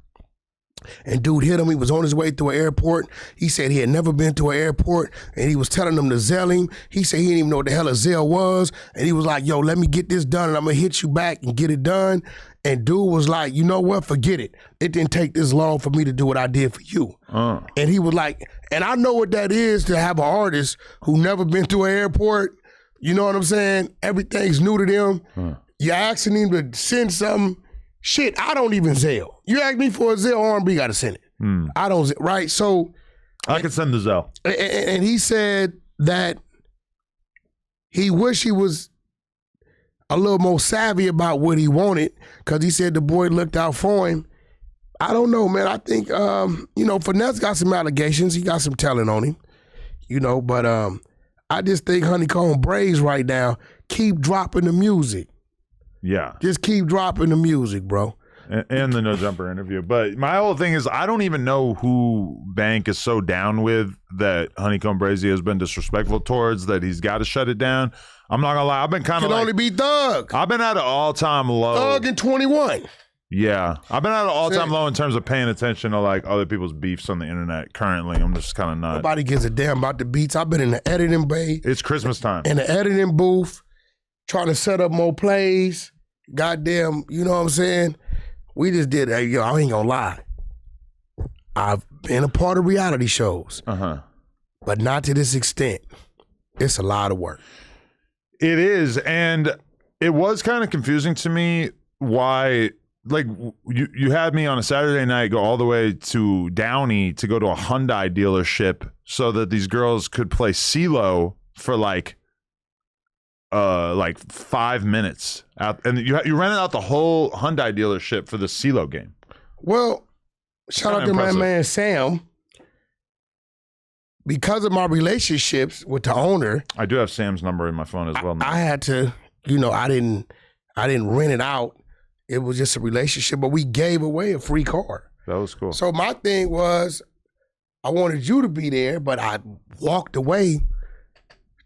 And dude hit him. He was on his way to an airport. He said he had never been to an airport, and he was telling them to Zell him. He said he didn't even know what the hell a Zell was, and he was like, yo, let me get this done, and I'm going to hit you back and get it done. And dude was like, you know what, forget it. It didn't take this long for me to do what I did for you. And he was like, and I know what that is to have an artist who never been to an airport. You know what I'm saying? Everything's new to them. You're asking him to send something. Shit, I don't even Zelle. You ask me for a Zelle, R&B got to send it. I don't, right? So I can send the Zelle. And he said that he wished he was a little more savvy about what he wanted because he said the boy looked out for him. I don't know, man. I think, you know, Finesse got some allegations. He got some telling on him, you know, but I just think Honeycomb Brazy right now keep dropping the music. Yeah. Just keep dropping the music, bro. And the No Jumper interview. But my whole thing is I don't even know who Bank is so down with that Honeycomb Brazy has been disrespectful towards that he's got to shut it down. I'm not going to lie. I've been kind of Can like... only be Thug. I've been at an all-time low. Thug in 21. Yeah. I've been at an all-time low in terms of paying attention to like other people's beefs on the internet currently. I'm just kind of not. Nobody gives a damn about the beats. I've been in the editing bay. It's Christmas time. In the editing booth, trying to set up more plays. Goddamn, you know what I'm saying? We just did, yo, I ain't gonna lie. I've been a part of reality shows, but not to this extent. It's a lot of work. It is, and it was kind of confusing to me why, like, you had me on a Saturday night go all the way to Downey to go to a Hyundai dealership so that these girls could play CeeLo for like 5 minutes out, and you rented out the whole Hyundai dealership for the CeeLo game. Well, shout out to my man Sam. Because of my relationships with the owner, I do have Sam's number in my phone as well. I had to, you know, I didn't rent it out. It was just a relationship, but we gave away a free car. That was cool. So my thing was, I wanted you to be there, but I walked away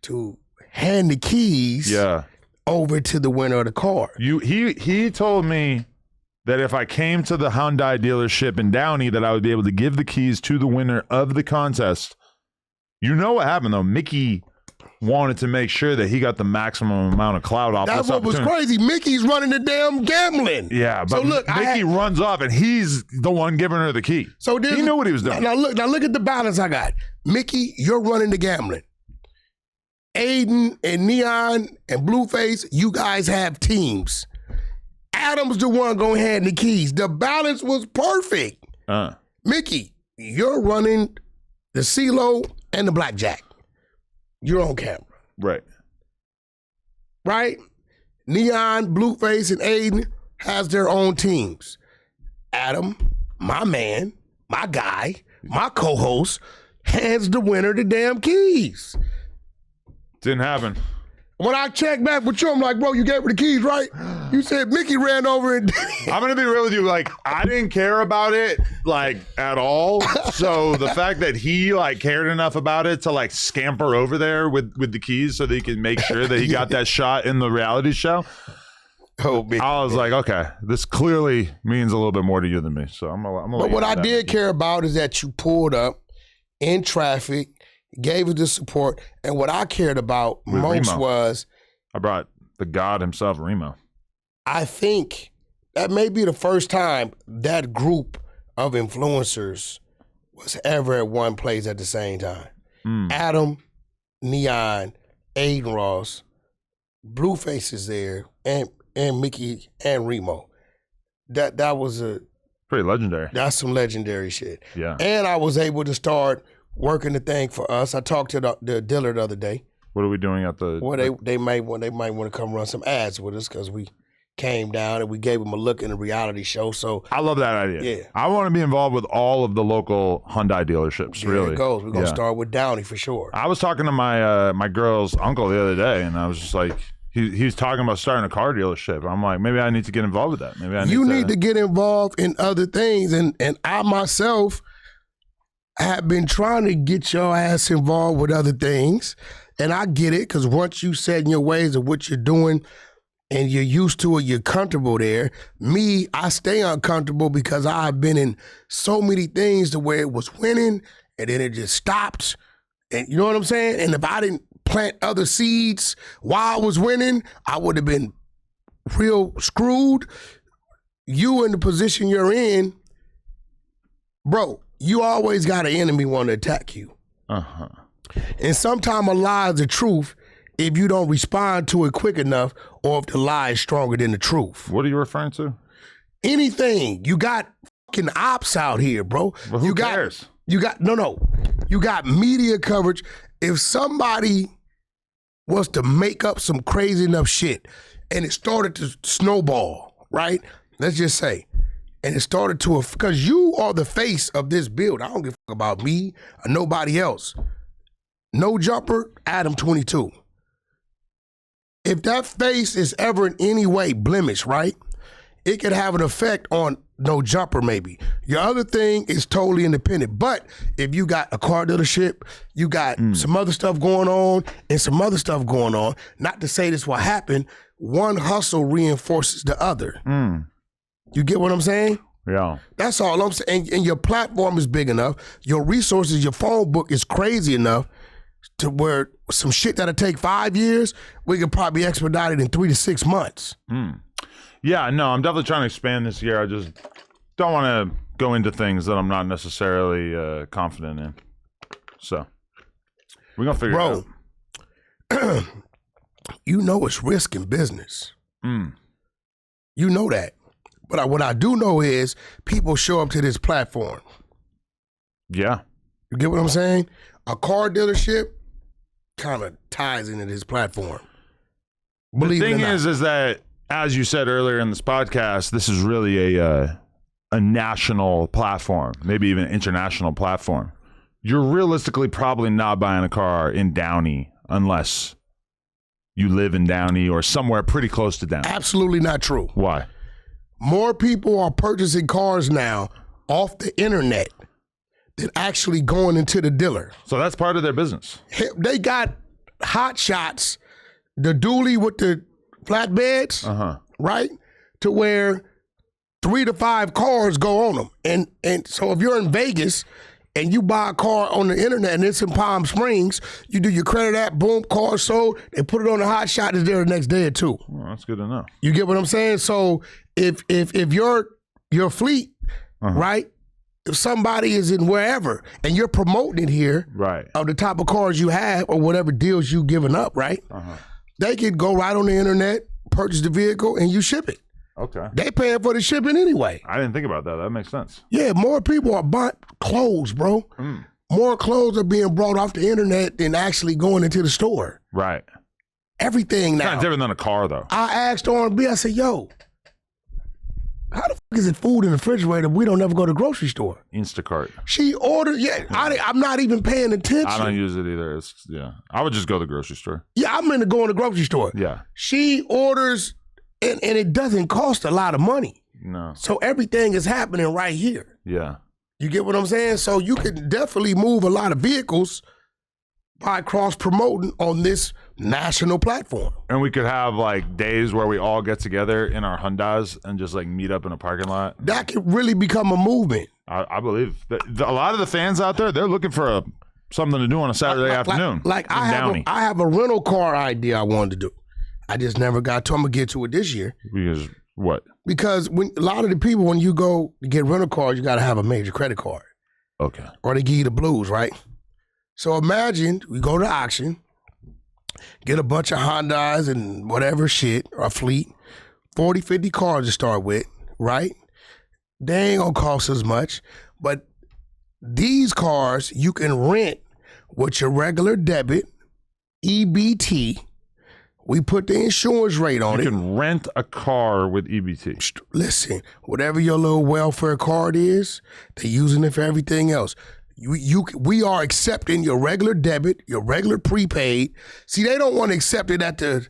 to hand the keys over to the winner of the car. He told me that if I came to the Hyundai dealership in Downey that I would be able to give the keys to the winner of the contest. You know what happened though? Mickey wanted to make sure that he got the maximum amount of clout off. That's what was crazy. Mickey's running the damn gambling. Yeah, but so look, Mickey runs off, and he's the one giving her the key. So he knew what he was doing. Now look at the balance I got. Mickey, you're running the gambling. Aiden and Neon and Blueface, you guys have teams. Adam's the one going hand the keys. The balance was perfect. Mickey, you're running the CeeLo and the Blackjack. You're on camera. Right? Neon, Blueface, and Aiden has their own teams. Adam, my man, my guy, my co-host, hands the winner the damn keys. Didn't happen. When I checked back with you, I'm like, bro, you gave her the keys, right? You said Mickey ran over and I'm going to be real with you. Like, I didn't care about it, like, at all. So the fact that he, like, cared enough about it to, like, scamper over there with the keys so that he could make sure that he got that shot in the reality show. Oh, man. I was like, okay, this clearly means a little bit more to you than me. So I'm going to But what I did care about is that you pulled up in traffic, gave us the support, and what I cared about with most Remo. was I brought the god himself, Remo. I think that may be the first time that group of influencers was ever at one place at the same time. Adam, Neon, Aiden Ross, Blueface is there, and Mickey and Remo. That was pretty legendary. That's some legendary shit. Yeah. And I was able to start working the thing for us. I talked to the dealer the other day. What are we doing at the? Well, they might want to come run some ads with us because we came down and we gave them a look in a reality show. So I love that idea. Yeah, I want to be involved with all of the local Hyundai dealerships. There really, it goes. We're gonna start with Downey for sure. I was talking to my my girl's uncle the other day, and I was just like, he's talking about starting a car dealership. I'm like, maybe I need to get involved with that. Maybe I need to get involved in other things, and I myself have been trying to get your ass involved with other things. And I get it, because once you set in your ways of what you're doing and you're used to it, you're comfortable there. Me, I stay uncomfortable because I've been in so many things to where it was winning and then it just stopped. And you know what I'm saying? And if I didn't plant other seeds while I was winning, I would have been real screwed. You in the position you're in, bro, you always got an enemy want to attack you. And sometimes a lie is the truth if you don't respond to it quick enough, or if the lie is stronger than the truth. What are you referring to? Anything. You got fucking ops out here, bro. Well, who cares? You got media coverage. If somebody was to make up some crazy enough shit and it started to snowball, right? Let's just say. And it started to, because you are the face of this build. I don't give a fuck about me or nobody else. No Jumper, Adam 22. If that face is ever in any way blemished, right? It could have an effect on No Jumper maybe. Your other thing is totally independent. But if you got a car dealership, you got some other stuff going on and some other stuff going on, not to say this will happen, one hustle reinforces the other. You get what I'm saying? Yeah. That's all I'm saying. And your platform is big enough. Your resources, your phone book is crazy enough to where some shit that'll take 5 years, we could probably expedite it in 3 to 6 months. Yeah, no, I'm definitely trying to expand this year. I just don't want to go into things that I'm not necessarily confident in. So we're going to figure it out. You know it's risk in business. You know that. But what I do know is people show up to this platform. Yeah. You get what I'm saying? A car dealership kind of ties into this platform. Believe the thing it or not. is that, as you said earlier in this podcast, this is really a national platform, maybe even international platform. You're realistically probably not buying a car in Downey unless you live in Downey or somewhere pretty close to Downey. Absolutely not true. Why? More people are purchasing cars now off the internet than actually going into the dealer. So that's part of their business. They got hot shots, the dually with the flatbeds, right? To where 3 to 5 cars go on them. And so if you're in Vegas and you buy a car on the internet and it's in Palm Springs, you do your credit app, boom, car sold, they put it on the hot shot, it's there the next day or two. Well, that's good to know. You get what I'm saying? So if your fleet, right, if somebody is in wherever and you're promoting it here, right, of the type of cars you have or whatever deals you giving up, right, they could go right on the internet, purchase the vehicle, and you ship it. Okay. They paying for the shipping anyway. I didn't think about that. That makes sense. Yeah, more people are buying clothes, bro. More clothes are being brought off the internet than actually going into the store. Right. Everything now. It's not different than a car, though. I asked R&B, I said, yo, how the fuck is it food in the refrigerator if we don't ever go to the grocery store? Instacart. She ordered, I'm not even paying attention. I don't use it either. I would just go to the grocery store. Yeah, I'm into going to the grocery store. Yeah. She orders, and it doesn't cost a lot of money. No. So everything is happening right here. Yeah. You get what I'm saying? So you can definitely move a lot of vehicles by cross-promoting on this national platform. And we could have like days where we all get together in our Hyundais and just like meet up in a parking lot. That could really become a movement. I believe that a lot of the fans out there, they're looking for something to do on a Saturday afternoon. I have a rental car idea I wanted to do. I just never got to. I'm gonna get to it this year. Because what? Because when a lot of the people, when you go to get rental cars, you got to have a major credit card. Okay. Or they give you the blues, right? So imagine we go to auction, get a bunch of Hondas and whatever shit, or fleet, 40, 50 cars to start with, right? They ain't gonna cost as much, but these cars you can rent with your regular debit, EBT. We put the insurance rate on it. You can rent a car with EBT. Listen, whatever your little welfare card is, they're using it for everything else. We are accepting your regular debit, your regular prepaid. See, they don't want to accept it at the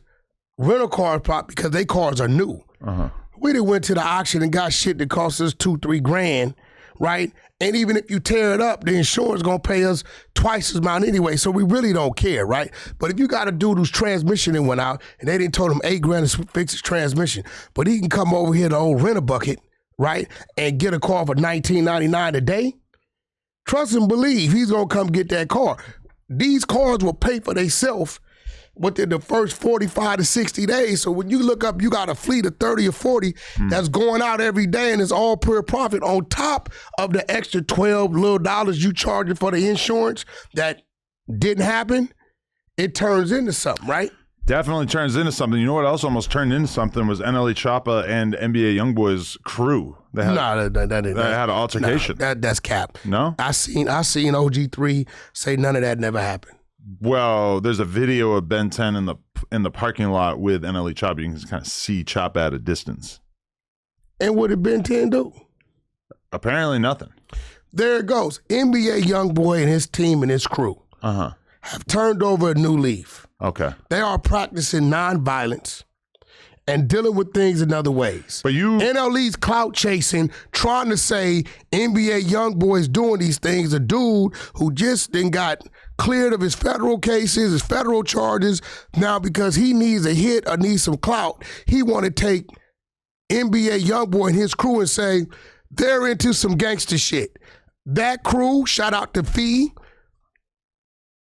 rental car spot because their cars are new. We done went to the auction and got shit that cost us $2-3 grand, right? And even if you tear it up, the insurance gonna pay us twice as amount anyway. So we really don't care, right? But if you got a dude whose transmission that went out and they didn't told him $8 grand to fix his transmission, but he can come over here to old Rent-A-Bucket, right, and get a car for $19.99 a day. Trust and believe he's gonna come get that car. These cars will pay for themselves within the first 45 to 60 days. So when you look up, you got a fleet of 30 or 40 that's going out every day and it's all pure profit on top of the extra $12 little you charging for the insurance that didn't happen. It turns into something, right? Definitely turns into something. You know what else almost turned into something was NLE Choppa and NBA Youngboy's crew. They had, they had an altercation. That's cap. No? I seen OG3 say none of that never happened. Well, there's a video of Ben 10 in the parking lot with NLE Choppa. You can just kind of see Choppa at a distance. And what did Ben 10 do? Apparently nothing. There it goes. NBA Youngboy and his team and his crew have turned over a new leaf. Okay. They are practicing nonviolence and dealing with things in other ways. But NLE's clout chasing, trying to say NBA Youngboy is doing these things. A dude who just then got cleared of his federal cases, his federal charges. Now because he needs a hit or needs some clout, he want to take NBA Youngboy and his crew and say they're into some gangster shit. That crew, shout out to Fee,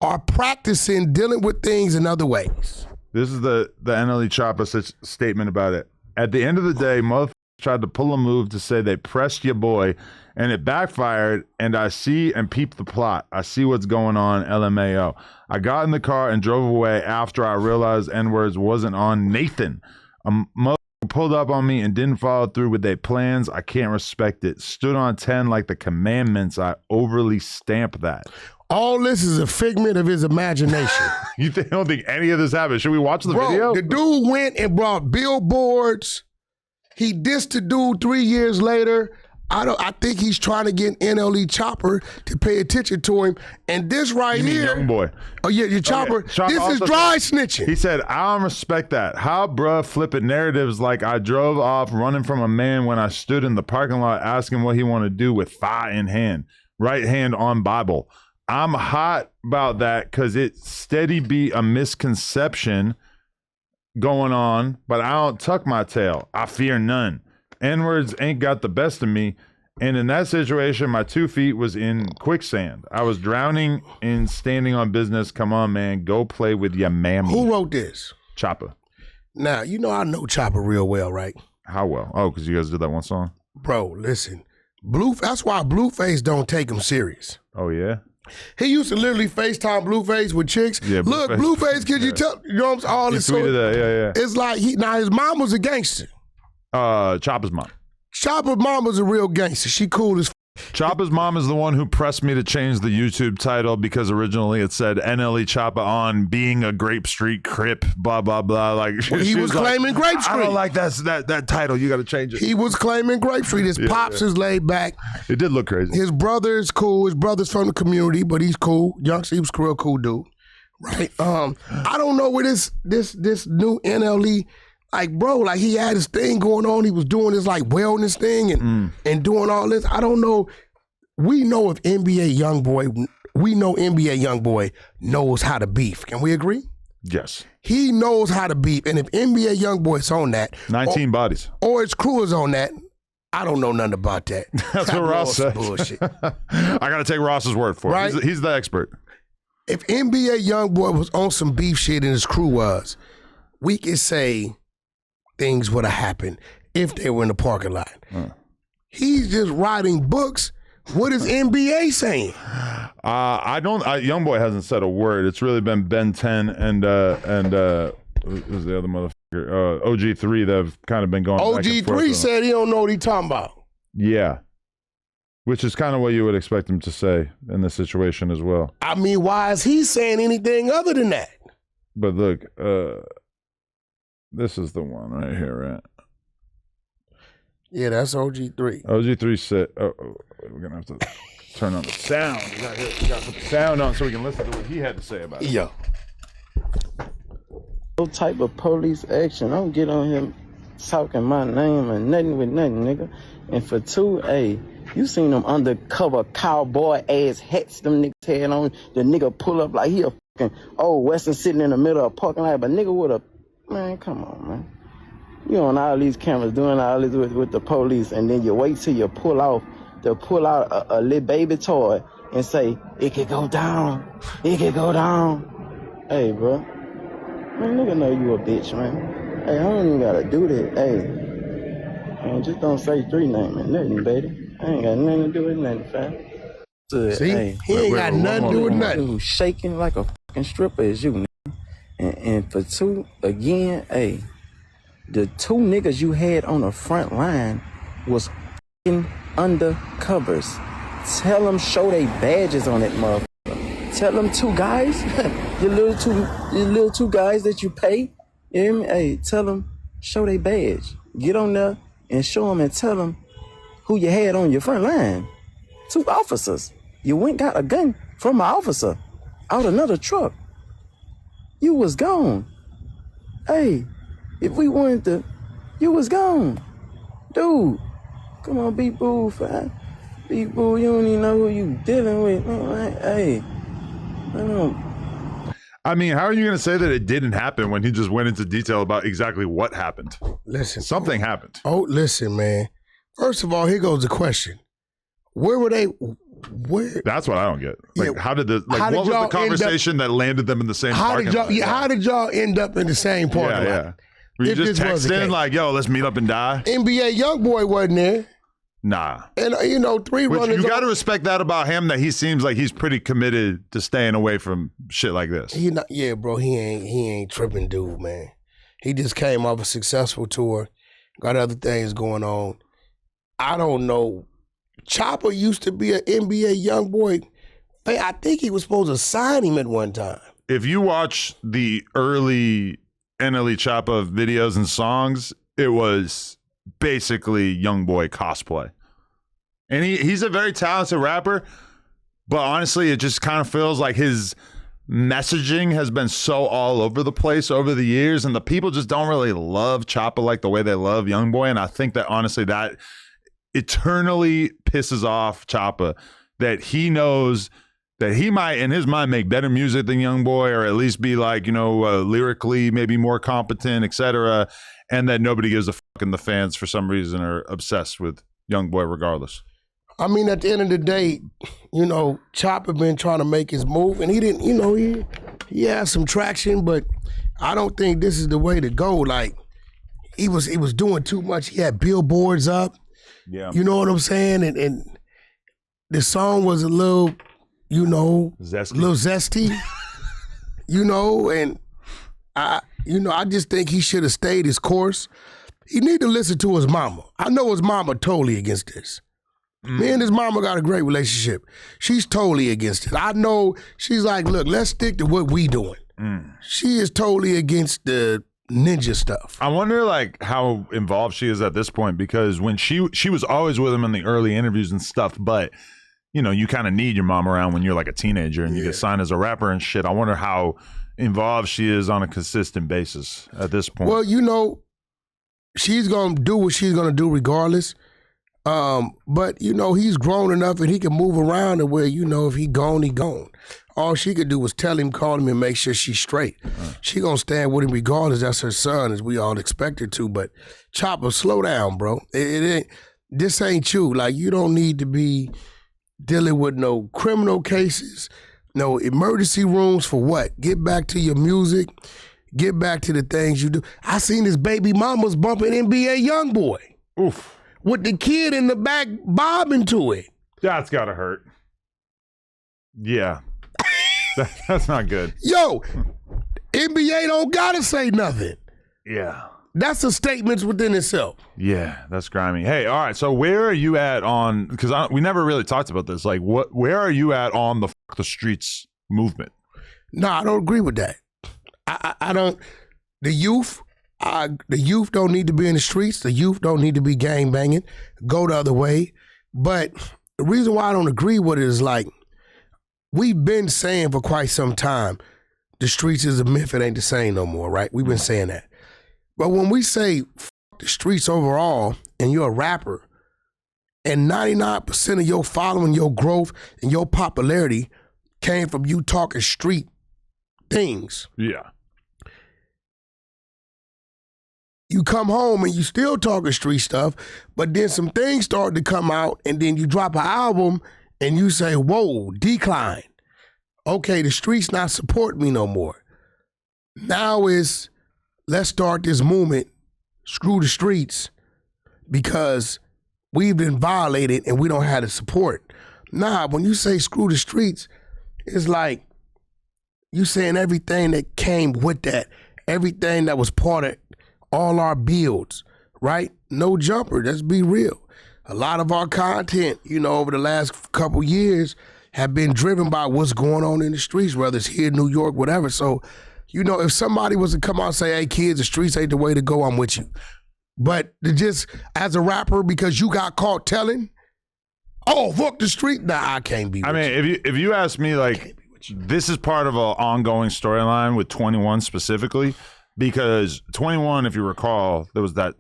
are practicing dealing with things in other ways. This is the NLE Choppa statement about it. At the end of the day, motherfuckers tried to pull a move to say they pressed your boy, and it backfired, and I see and peep the plot. I see what's going on, LMAO. I got in the car and drove away after I realized N-words wasn't on Nathan. A motherfucker pulled up on me and didn't follow through with their plans. I can't respect it. Stood on 10 like the commandments. I overly stamp that. All this is a figment of his imagination. You don't think any of this happened? Should we watch the video? The dude went and brought billboards. He dissed the dude 3 years later. I think he's trying to get NLE Choppa to pay attention to him. And this right here, young boy. Oh yeah, your Choppa. Choppa this is dry snitching. He said, "I don't respect that. How bruh flipping narratives like I drove off running from a man when I stood in the parking lot asking what he wanted to do with thigh in hand, right hand on Bible. I'm hot about that because it steady be a misconception going on, but I don't tuck my tail. I fear none. N-words ain't got the best of me. And in that situation, my 2 feet was in quicksand. I was drowning and standing on business. Come on, man. Go play with your mammy. Who wrote this? Choppa. Now, you know I know Choppa real well, right? How well? Oh, because you guys did that one song? Bro, listen. That's why Blueface don't take him serious. Oh, yeah? He used to literally FaceTime Blueface with chicks. Yeah, Look, Blueface, could you tell? You know what I'm saying? All He this tweeted that, yeah. It's like, his mom was a gangster. Choppa's mom. Choppa's mom was a real gangster. She cool as Choppa's mom is the one who pressed me to change the YouTube title because originally it said NLE Choppa on being a Grape Street Crip, blah, blah, blah. Like he was claiming like, Grape Street. I don't like that title. You got to change it. He was claiming Grape Street. His pops is laid back. It did look crazy. His brother is cool. His brother's from the community, but he's cool. Youngster, he was a real cool dude. Right? I don't know where this new NLE, like, bro, like he had his thing going on. He was doing his like wellness thing and doing all this. I don't know. We know if NBA Youngboy knows how to beef. Can we agree? Yes. He knows how to beef. And if NBA Youngboy's on that, 19 bodies. Or his crew is on that, I don't know nothing about that. That's what Ross said. Bullshit. I got to take Ross's word for it. Right? He's the expert. If NBA Youngboy was on some beef shit and his crew was, we could say things would have happened if they were in the parking lot. He's just writing books. What is NBA saying? Youngboy hasn't said a word. It's really been Ben 10 and who's the other motherfucker? OG3 that have kind of been going. OG3 said he don't know what he talking about. Yeah, which is kind of what you would expect him to say in this situation as well. I mean, why is he saying anything other than that? But look, this is the one right here, right? Yeah, that's OG3. OG3 said, we're going to have to turn on the sound. We got to put the sound on so we can listen to what he had to say about it. Yeah. No type of police action. I don't get on him talking my name or nothing with nothing, nigga. And for 2, you seen them undercover cowboy ass hats them niggas had on. The nigga pull up like he a fucking old Western sitting in the middle of a parking lot. But nigga with a, man, come on, man. You on all these cameras doing all this with the police, and then you wait till you pull out a little baby toy and say, it could go down. It could go down. Hey, bro. Man, nigga know you a bitch, man. Hey, I don't even gotta do that. Hey, man, just don't say street name and nothing, baby. I ain't got nothing to do with nothing, fam. See, hey, he ain't got nothing to do with nothing. Who's shaking like a fucking stripper is you, nigga. And for 2, again, hey, the 2 niggas you had on the front line was fucking undercovers. Tell them show they badges on that motherfucker. Tell them 2 guys, your little two guys that you pay. You hear me? Hey, tell them show they badge. Get on there and show them and tell them who you had on your front line. 2 officers. You went got a gun from an officer out another truck. You was gone. Hey. If we wanted to, you was gone. Dude, come on, Big Boo, fam. Big Boo, you don't even know who you dealing with. Man, hey, I mean, how are you going to say that it didn't happen when he just went into detail about exactly what happened? Listen. Something happened. Oh, listen, man. First of all, here goes the question. Where were they? Where? That's what I don't get. Like, Yeah. how did the How did what was the y'all conversation that landed them in the same parking lot? How did y'all end up in the same parking lot? Yeah. Were you If just this was the texting case. like, yo, let's meet up and die? NBA Youngboy wasn't there. Nah. And, 3 Which runners. you got to respect that about him, that he seems like he's pretty committed to staying away from shit like this. Yeah, bro, he ain't tripping dude, man. He just came off a successful tour, got other things going on. I don't know. Choppa used to be an NBA Youngboy. I think he was supposed to sign him at one time. If you watch the early NLE Choppa videos and songs, it was basically Youngboy cosplay. And he's a very talented rapper, but honestly, it just kind of feels like his messaging has been so all over the place over the years, and the people just don't really love Choppa like the way they love Youngboy. And I think that honestly that eternally pisses off Choppa, that he knows that he might, in his mind, make better music than Youngboy, or at least be like, lyrically maybe more competent, etc., and that nobody gives a fuck, and the fans for some reason are obsessed with Youngboy regardless. I mean, at the end of the day, Choppa been trying to make his move, and he didn't. He had some traction, but I don't think this is the way to go. Like he was doing too much. He had billboards up. Yeah, you know what I'm saying, and the song was a little, zesty. And I just think he should have stayed his course. He need to listen to his mama. I know his mama totally against this. Me and his mama got a great relationship. She's totally against it. I know she's like, look, let's stick to what we doing. She is totally against the ninja stuff. I wonder like how involved she is at this point, because when she was always with him in the early interviews and stuff, but you kind of need your mom around when you're like a teenager and you get signed as a rapper and shit. I wonder how involved she is on a consistent basis at this point. Well, she's gonna do what she's gonna do regardless. But he's grown enough and he can move around to where if he gone, he gone. All she could do was tell him, call him, and make sure she's straight. She gonna stand with him regardless. That's her son, as we all expect her to. But Choppa, slow down, bro. It ain't. This ain't you. Like, you don't need to be dealing with no criminal cases, no emergency rooms for what? Get back to your music. Get back to the things you do. I seen his baby mamas bumping NBA YoungBoy. Oof. With the kid in the back bobbing to it. That's gotta hurt. Yeah. That's not good. Yo, NBA don't gotta say nothing. Yeah. That's a statement within itself. Yeah, that's grimy. Hey, all right, so where are you at on, because we never really talked about this, like where are you at on the F the Streets movement? No, I don't agree with that. I don't, the youth don't need to be in the streets. The youth don't need to be gang banging. Go the other way. But the reason why I don't agree with it is like, we've been saying for quite some time, the streets is a myth, it ain't the same no more, right? We've been saying that. But when we say the streets overall and you're a rapper and 99% of your following, your growth, and your popularity came from you talking street things. Yeah. You come home and you still talking street stuff, but then some things start to come out and then you drop an album and you say, whoa, decline. Okay, the streets not supporting me no more. Now is, let's start this movement, screw the streets, because we've been violated and we don't have the support. Nah, when you say screw the streets, it's like you saying everything that came with that, everything that was part of all our builds, right? No jumper, let's be real. A lot of our content, over the last couple years have been driven by what's going on in the streets, whether it's here in New York, whatever. So, if somebody was to come out and say, hey, kids, the streets ain't the way to go, I'm with you. But to just, as a rapper, because you got caught telling, oh, fuck the street, nah, I can't be with you. I mean, if you ask me, like, this is part of an ongoing storyline with 21 specifically, because 21, if you recall, there was that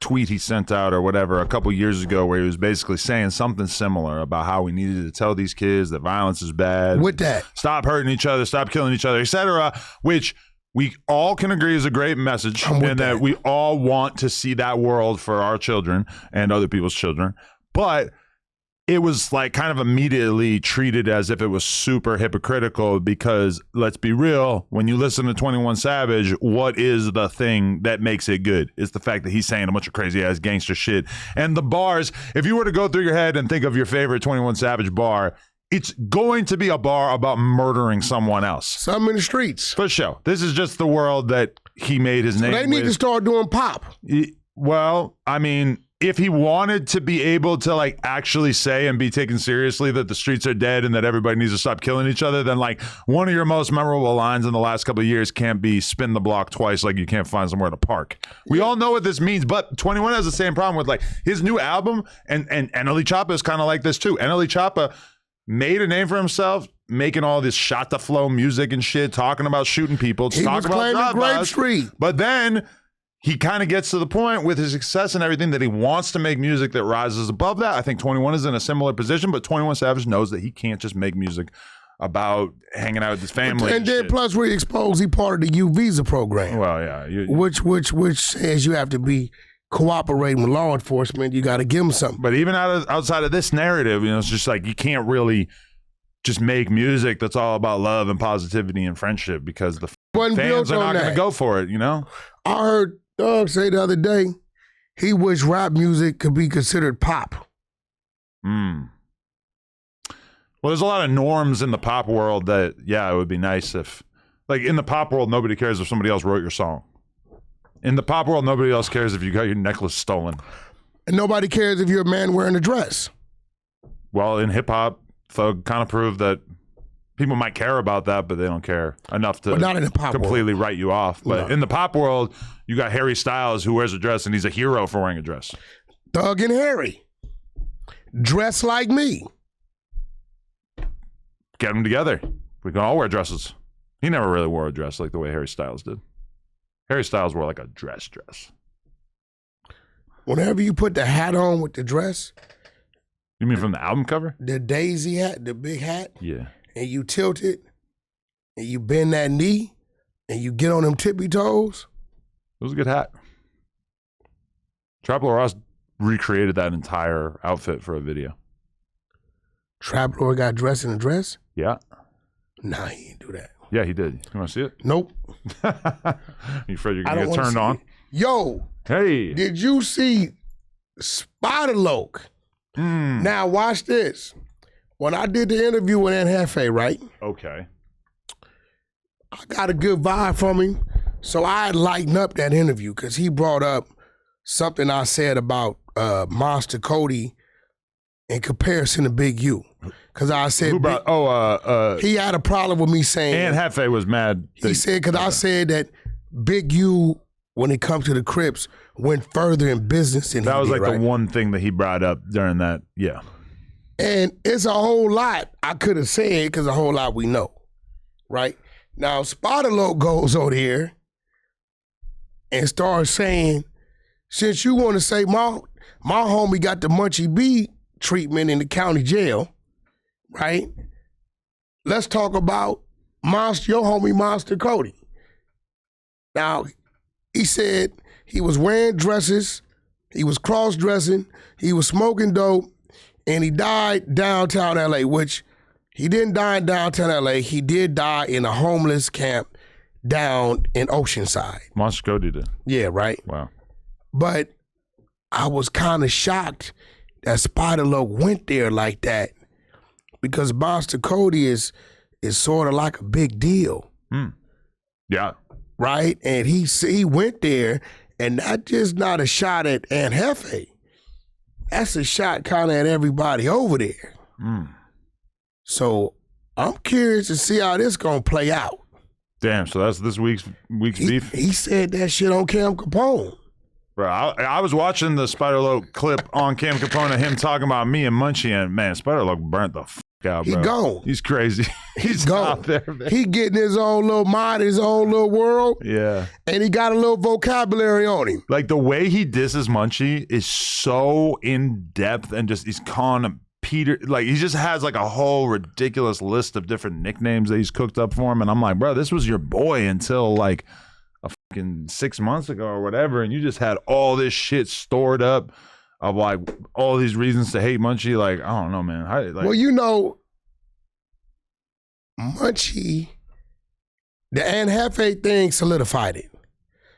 tweet he sent out or whatever a couple years ago where he was basically saying something similar about how we needed to tell these kids that violence is bad. With that. Stop hurting each other, stop killing each other, etc., which we all can agree is a great message, and that we all want to see that world for our children and other people's children. But it was like kind of immediately treated as if it was super hypocritical, because let's be real, when you listen to 21 Savage, what is the thing that makes it good? It's the fact that he's saying a bunch of crazy ass gangster shit. And the bars, if you were to go through your head and think of your favorite 21 Savage bar, it's going to be a bar about murdering someone else. Some in the streets. For sure. This is just the world that he made his name They need to start doing pop. Well, I mean, if he wanted to be able to like actually say and be taken seriously that the streets are dead and that everybody needs to stop killing each other, then like one of your most memorable lines in the last couple of years can't be spin the block twice like you can't find somewhere to park. We all know what this means, but 21 has the same problem with like his new album, and NLE Choppa is kind of like this too. NLE Choppa made a name for himself making all this shot the flow music and shit, talking about shooting people, he was claiming Grape Street. But then he kind of gets to the point with his success and everything that he wants to make music that rises above that. I think 21 is in a similar position, but 21 Savage knows that he can't just make music about hanging out with his family. And then plus we exposed he part of the U visa program. Well, yeah. Which says you have to be cooperating with law enforcement, you got to give them something. But even outside of this narrative, it's just like you can't really just make music that's all about love and positivity and friendship because the fans are not going to go for it, I heard Doug say the other day he wished rap music could be considered pop. Well, there's a lot of norms in the pop world that, it would be nice if, like in the pop world, nobody cares if somebody else wrote your song. In the pop world, nobody else cares if you got your necklace stolen. And nobody cares if you're a man wearing a dress. Well, in hip hop, Thug kind of proved that people might care about that, but they don't care enough to not in the pop completely world. write you off. But in the pop world, you got Harry Styles who wears a dress, and he's a hero for wearing a dress. Thug and Harry, dress like me. Get them together. We can all wear dresses. He never really wore a dress like the way Harry Styles did. Harry Styles wore like a dress. Whenever you put the hat on with the dress. You mean from the album cover? The daisy hat, the big hat. Yeah. And you tilt it, and you bend that knee, and you get on them tippy toes. It was a good hat. Choppa Ross recreated that entire outfit for a video. Trap Lord got dressed in a dress? Yeah. Nah, he didn't do that. Yeah, he did. You want to see it? Nope. You afraid you're going to get turned on? It. Yo. Hey. Did you see Spider-Loc? Now watch this. When I did the interview with Aunt Hefe, right? Okay. I got a good vibe from him. So I lightened up that interview because he brought up something I said about Monster Cody in comparison to Big U. Because I said he had a problem with me saying Aunt Hefe was mad. He said because I said that Big U, when it comes to the Crips, went further in business than that was did, like the one thing that he brought up during that. Yeah. And it's a whole lot I could have said because a whole lot we know, right? Now, Spider-Loc goes over here and starts saying, since you want to say my homie got the Munchie B treatment in the county jail, right? Let's talk about your homie Monster Cody. Now, he said he was wearing dresses, he was cross-dressing, he was smoking dope, and he died downtown LA, which he didn't die in downtown LA. He did die in a homeless camp down in Oceanside. Monster Cody did. Yeah, right? Wow. But I was kind of shocked that Spider-Loc went there like that because Monster Cody is sort of like a big deal. Yeah. Right? And he went there, and that's just not a shot at Aunt Hefe. That's a shot kind of at everybody over there. So I'm curious to see how this gonna play out. Damn, so that's this week's beef? He said that shit on Cam Capone. Bro, I was watching the Spider-Loc clip on Cam Capone of him talking about me and Munchie, and man, Spider-Loc burnt the fuck out, bro. He gone. He's crazy. He's out there, man. He getting his own little mind, his own little world. Yeah. And he got a little vocabulary on him. Like the way he disses Munchie is so in depth and just he's calling him Peter. Like he just has like a whole ridiculous list of different nicknames that he's cooked up for him. And I'm like, bro, this was your boy until like a fucking 6 months ago or whatever. And you just had all this shit stored up of like all these reasons to hate Munchie. Like, I don't know, man. Well, you know, Munchie, the Aunt Hefe thing solidified it.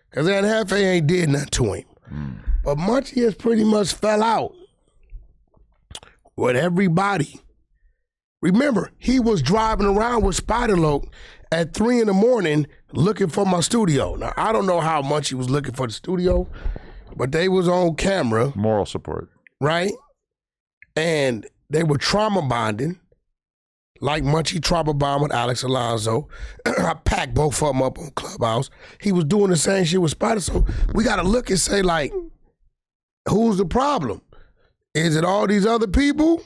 Because Aunt Hefe ain't did nothing to him. But Munchie has pretty much fell out with everybody. Remember, he was driving around with Spider-Loc at 3 a.m. looking for my studio. Now, I don't know how much he was looking for the studio, but they was on camera. Moral support. Right? And they were trauma bonding, like Munchie trauma bond with Alex Alonso. I packed both of them up on Clubhouse. He was doing the same shit with Spider, so we got to look and say, like, who's the problem? Is it all these other people?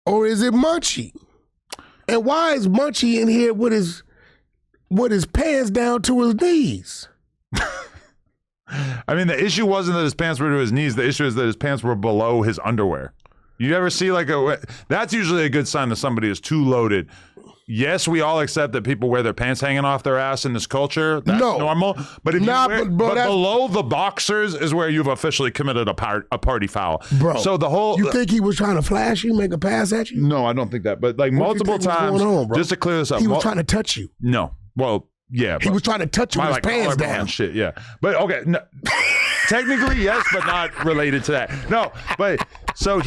Or is it Munchie? And why is Munchie in here with his pants down to his knees? I mean, the issue wasn't that his pants were to his knees. The issue is that his pants were below his underwear. You ever see like that's usually a good sign that somebody is too loaded. Yes, we all accept that people wear their pants hanging off their ass in this culture. That's normal. But if you wear, but below the boxers is where you've officially committed a party foul. Bro, so the whole... You think he was trying to flash you, make a pass at you? No, I don't think that. But like multiple times, just to clear this up. He was trying to touch you. No. Well, yeah. He was trying to touch you with his pants down. And shit, yeah. But okay, no, technically yes, but not related to that. No, but so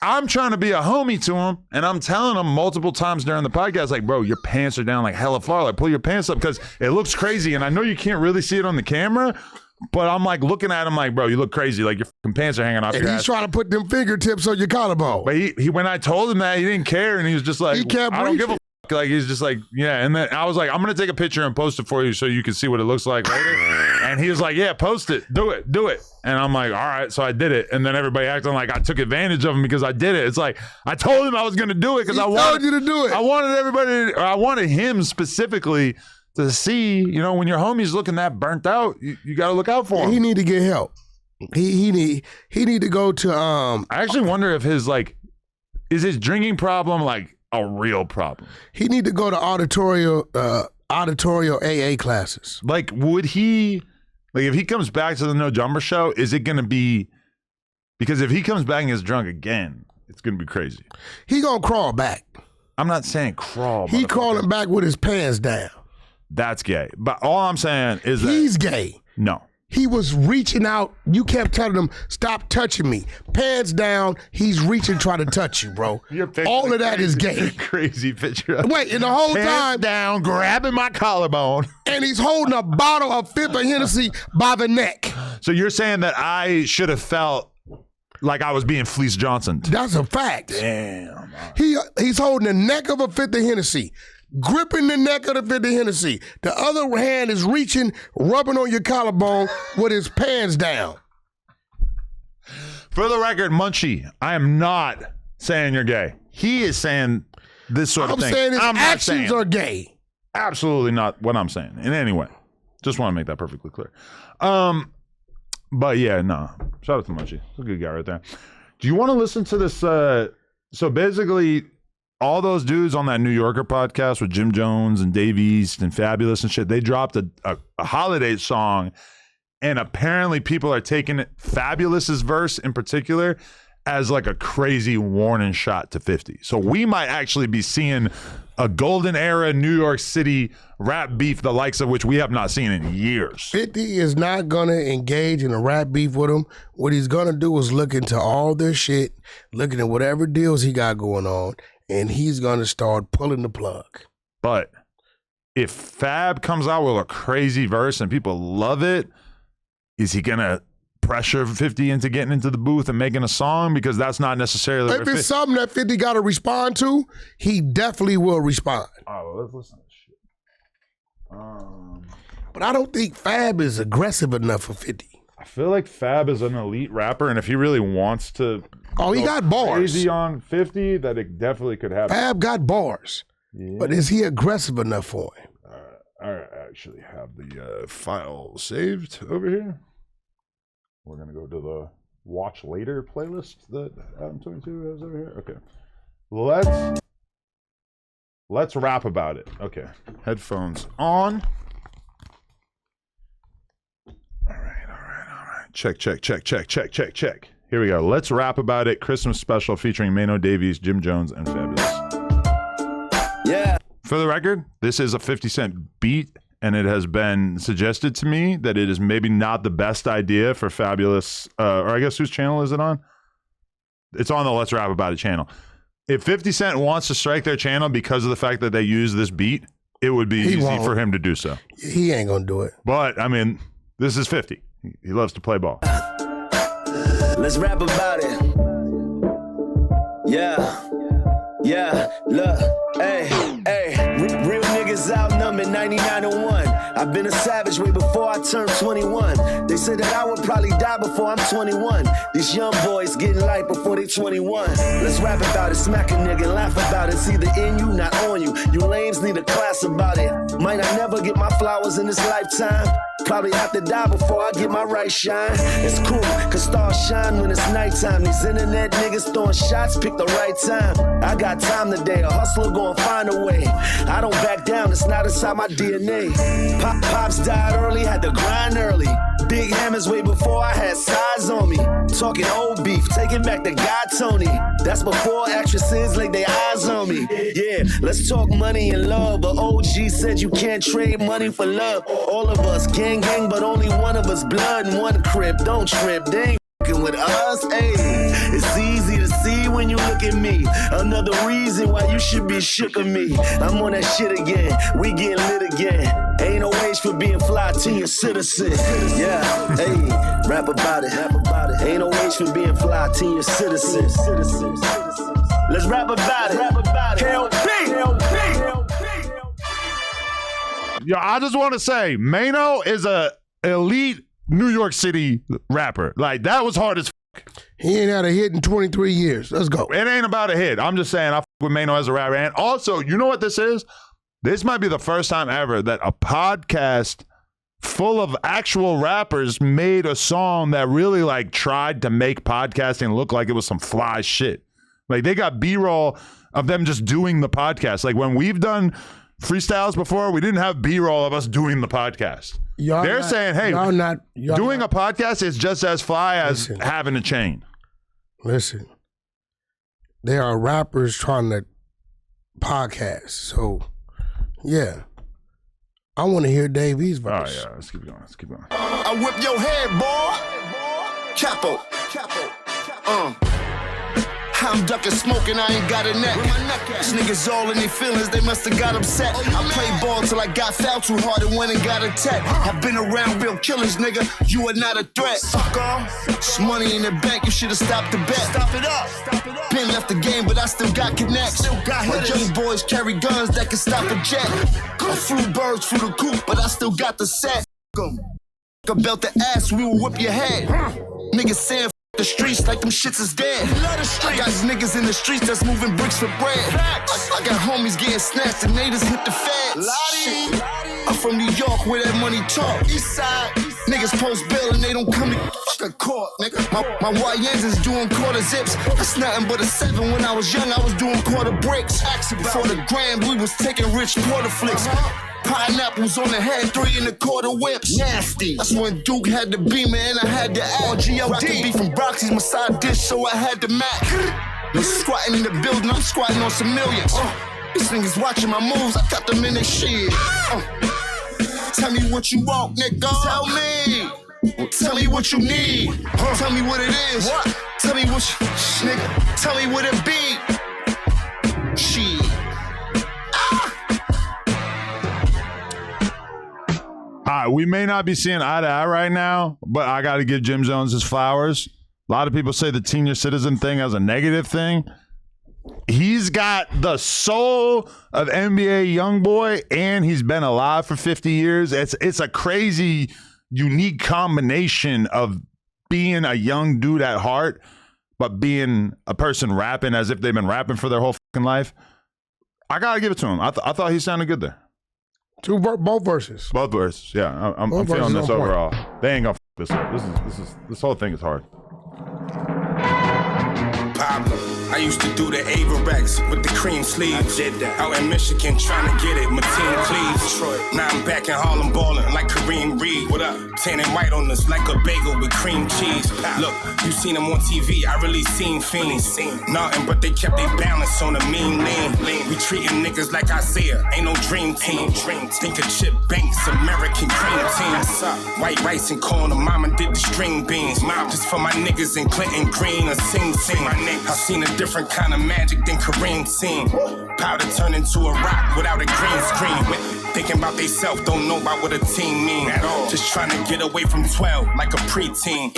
I'm trying to be a homie to him, and I'm telling him multiple times during the podcast, like, bro, your pants are down like hella far. Like, pull your pants up because it looks crazy. And I know you can't really see it on the camera, but I'm like looking at him like, bro, you look crazy. Like your fucking pants are hanging off your ass. He's trying to put them fingertips on your collarbone. But he when I told him that, he didn't care, and he was just like, I don't give a fuck. Like he's just like, yeah. And then I was like, I'm gonna take a picture and post it for you so you can see what it looks like later. And he was like, yeah, post it, do it. And I'm like, all right. So I did it. And then everybody acting like I took advantage of him because I did it. It's like I told him I was gonna do it because I wanted you to do it. I wanted him specifically to see, you know, when your homie's looking that burnt out, you got to look out for him. He need to get help. He need to go to. I actually wonder if is his drinking problem like a real problem? He need to go to auditorial AA classes. Like, would he, like, if he comes back to the No Jumper show, is it going to be, because if he comes back and gets drunk again, it's going to be crazy. He going to crawl back. I'm not saying crawl. He crawling back with his pants down. That's gay. But all I'm saying is he's gay. No. He was reaching out. You kept telling him, stop touching me. Pants down, he's reaching, trying to touch you, bro. All of that is gay. Crazy picture. Wait, and the whole Pants time. down, grabbing my collarbone. And he's holding a bottle of Fifth of Hennessy by the neck. So you're saying that I should have felt like I was being Fleece Johnson? That's a fact. Damn. He's holding the neck of a Fifth of Hennessy. Gripping the neck of the 50 Hennessy. The other hand is reaching, rubbing on your collarbone with his pants down. For the record, Munchie, I am not saying you're gay. He is saying this sort of thing. I'm saying his actions are gay. Absolutely not what I'm saying in any way. Just want to make that perfectly clear. But yeah, no. Shout out to Munchie. He's a good guy right there. Do you want to listen to this? So basically, all those dudes on that New Yorker podcast with Jim Jones and Dave East and Fabulous and shit, they dropped a holiday song, and apparently people are taking it, Fabulous's verse in particular, as like a crazy warning shot to 50. So we might actually be seeing a golden era New York City rap beef, the likes of which we have not seen in years. 50 is not going to engage in a rap beef with him. What he's going to do is look into all their shit, looking at whatever deals he got going on, and he's going to start pulling the plug. But if Fab comes out with a crazy verse and people love it, is he going to pressure 50 into getting into the booth and making a song? Because that's not necessarily... If it's something that 50 got to respond to, he definitely will respond. Oh, let's listen to shit. But I don't think Fab is aggressive enough for 50. I feel like Fab is an elite rapper, and if he really wants to... Oh, he got bars. Crazy on 50, that it definitely could happen. Fab got bars. Yeah. But is he aggressive enough for him? I actually have the file saved over here. We're going to go to the Watch Later playlist that Adam 22 has over here. Okay. Let's rap about it. Okay. Headphones on. All right. Check. Here we go. Let's rap about it. Christmas special featuring Mano Davies, Jim Jones, and Fabulous. Yeah. For the record, this is a 50 Cent beat, and it has been suggested to me that it is maybe not the best idea for Fabulous, or I guess whose channel is it on? It's on the Let's Rap About It channel. If 50 Cent wants to strike their channel because of the fact that they use this beat, it would be easy for him to do so. He ain't gonna do it. But, I mean, this is 50. He loves to play ball. Let's rap about it. Yeah, look, hey, real niggas outnumbered 99-1. I've been a savage way before I turned 21. They said that I would probably die before I'm 21. These young boys getting light before they 21. Let's rap about it, smack a nigga and laugh about it. It's either in you, not on you. You lames need a class about it. Might I never get my flowers in this lifetime. Probably have to die before I get my right shine. It's cool, cause stars shine when it's nighttime. These internet niggas throwing shots, pick the right time. I got time today, a hustler gonna find a way. I don't back down, it's not inside my DNA. Pops died early, had to grind early. Big hammers way before I had size on me. Talking old beef, taking back the guy Tony. That's before actresses laid their eyes on me. Yeah, let's talk money and love. But OG said you can't trade money for love. All of us gang, but only one of us blood and one crib. Don't trip, they ain't fucking with us. Ayy, it's easy to see when you look at me. Another reason why you should be shook of me. I'm on that shit again, we getting lit again. Ain't no age for being fly, senior citizen. Yeah, ayy, rap about it. Ain't no age for being fly, senior citizen. Let's rap about it. Yo, I just want to say, Mano is a elite New York City rapper. Like, that was hard as fuck. He ain't had a hit in 23 years. Let's go. It ain't about a hit. I'm just saying, I fuck with Mano as a rapper. And also, you know what this is? This might be the first time ever that a podcast full of actual rappers made a song that really, like, tried to make podcasting look like it was some fly shit. Like, they got B-roll of them just doing the podcast. Like, when we've done freestyles before, we didn't have B-roll of us doing the podcast. They're saying, hey, doing a podcast is just as fly as having a chain. Listen, there are rappers trying to podcast. So, yeah. I want to hear Dave East's verse. Oh, yeah. Let's keep going. I whip your head, boy. Choppa. I'm ducking smoke and I ain't got a neck. These niggas all in their feelings, they must have got upset. I played ball till I got fouled too hard and went and got a tech. I've been around real killers, nigga. You are not a threat. Fuck off. It's money in the bank, you should have stopped the bet. Stop it up. Been left the game, but I still got connects. My young boys carry guns that can stop a jet. I flew birds through the coop, but I still got the set. I belt the ass, we will whip your head. Niggas saying the streets like them shits is dead. I got niggas in the streets that's moving bricks for bread. I got homies getting snatched and they just hit the feds. Shit. I'm from New York where that money talk. East side. Niggas post bail and they don't come to fucking court, nigga. My YNs is doing quarter zips. That's nothing but a 7. When I was young, I was doing quarter bricks. Before the gram, we was taking rich porter flicks. Pineapples on the head, 3 1/4 whips. Nasty. That's when Duke had the Beamer and I had the act. Rockin' beef from Broxy's my side dish, so I had the Mac. No squatting in the building, I'm squatting on some millions. These niggas watching my moves, I got them in their shit. Tell me what you want, nigga. Tell me. Tell me what you need. Tell me what it is. Tell me what you, nigga. Tell me what it be. Shit. All right, we may not be seeing eye to eye right now, but I got to give Jim Jones his flowers. A lot of people say the senior citizen thing as a negative thing. He's got the soul of NBA YoungBoy, and he's been alive for 50 years. It's a crazy, unique combination of being a young dude at heart, but being a person rapping as if they've been rapping for their whole fucking life. I got to give it to him. I thought he sounded good there. Both verses. Both verses, yeah. I'm feeling this overall. They ain't gonna this up. This whole thing is hard. Pablo. I used to do the Averex with the cream sleeves. I did that. Out in Michigan trying to get it, my team Cleves. Now I'm back in Harlem ballin' like Kareem Reed. What up? Tan and white on us like a bagel with cream cheese. Look, you seen them on TV, I really seen fiends. Nothing but they kept their balance on a mean lean. We treating niggas like Isaiah, ain't no dream team. Think of Chip Banks, American cream team. White rice and corn, mama did the string beans. Just for my niggas in Clinton Green or Sing Sing. I seen a different kind of magic than Kareem seen. Powder turned into a rock without a green screen. Thinking about they self, don't know about what a team mean at all. Just trying to get away from 12 like a preteen.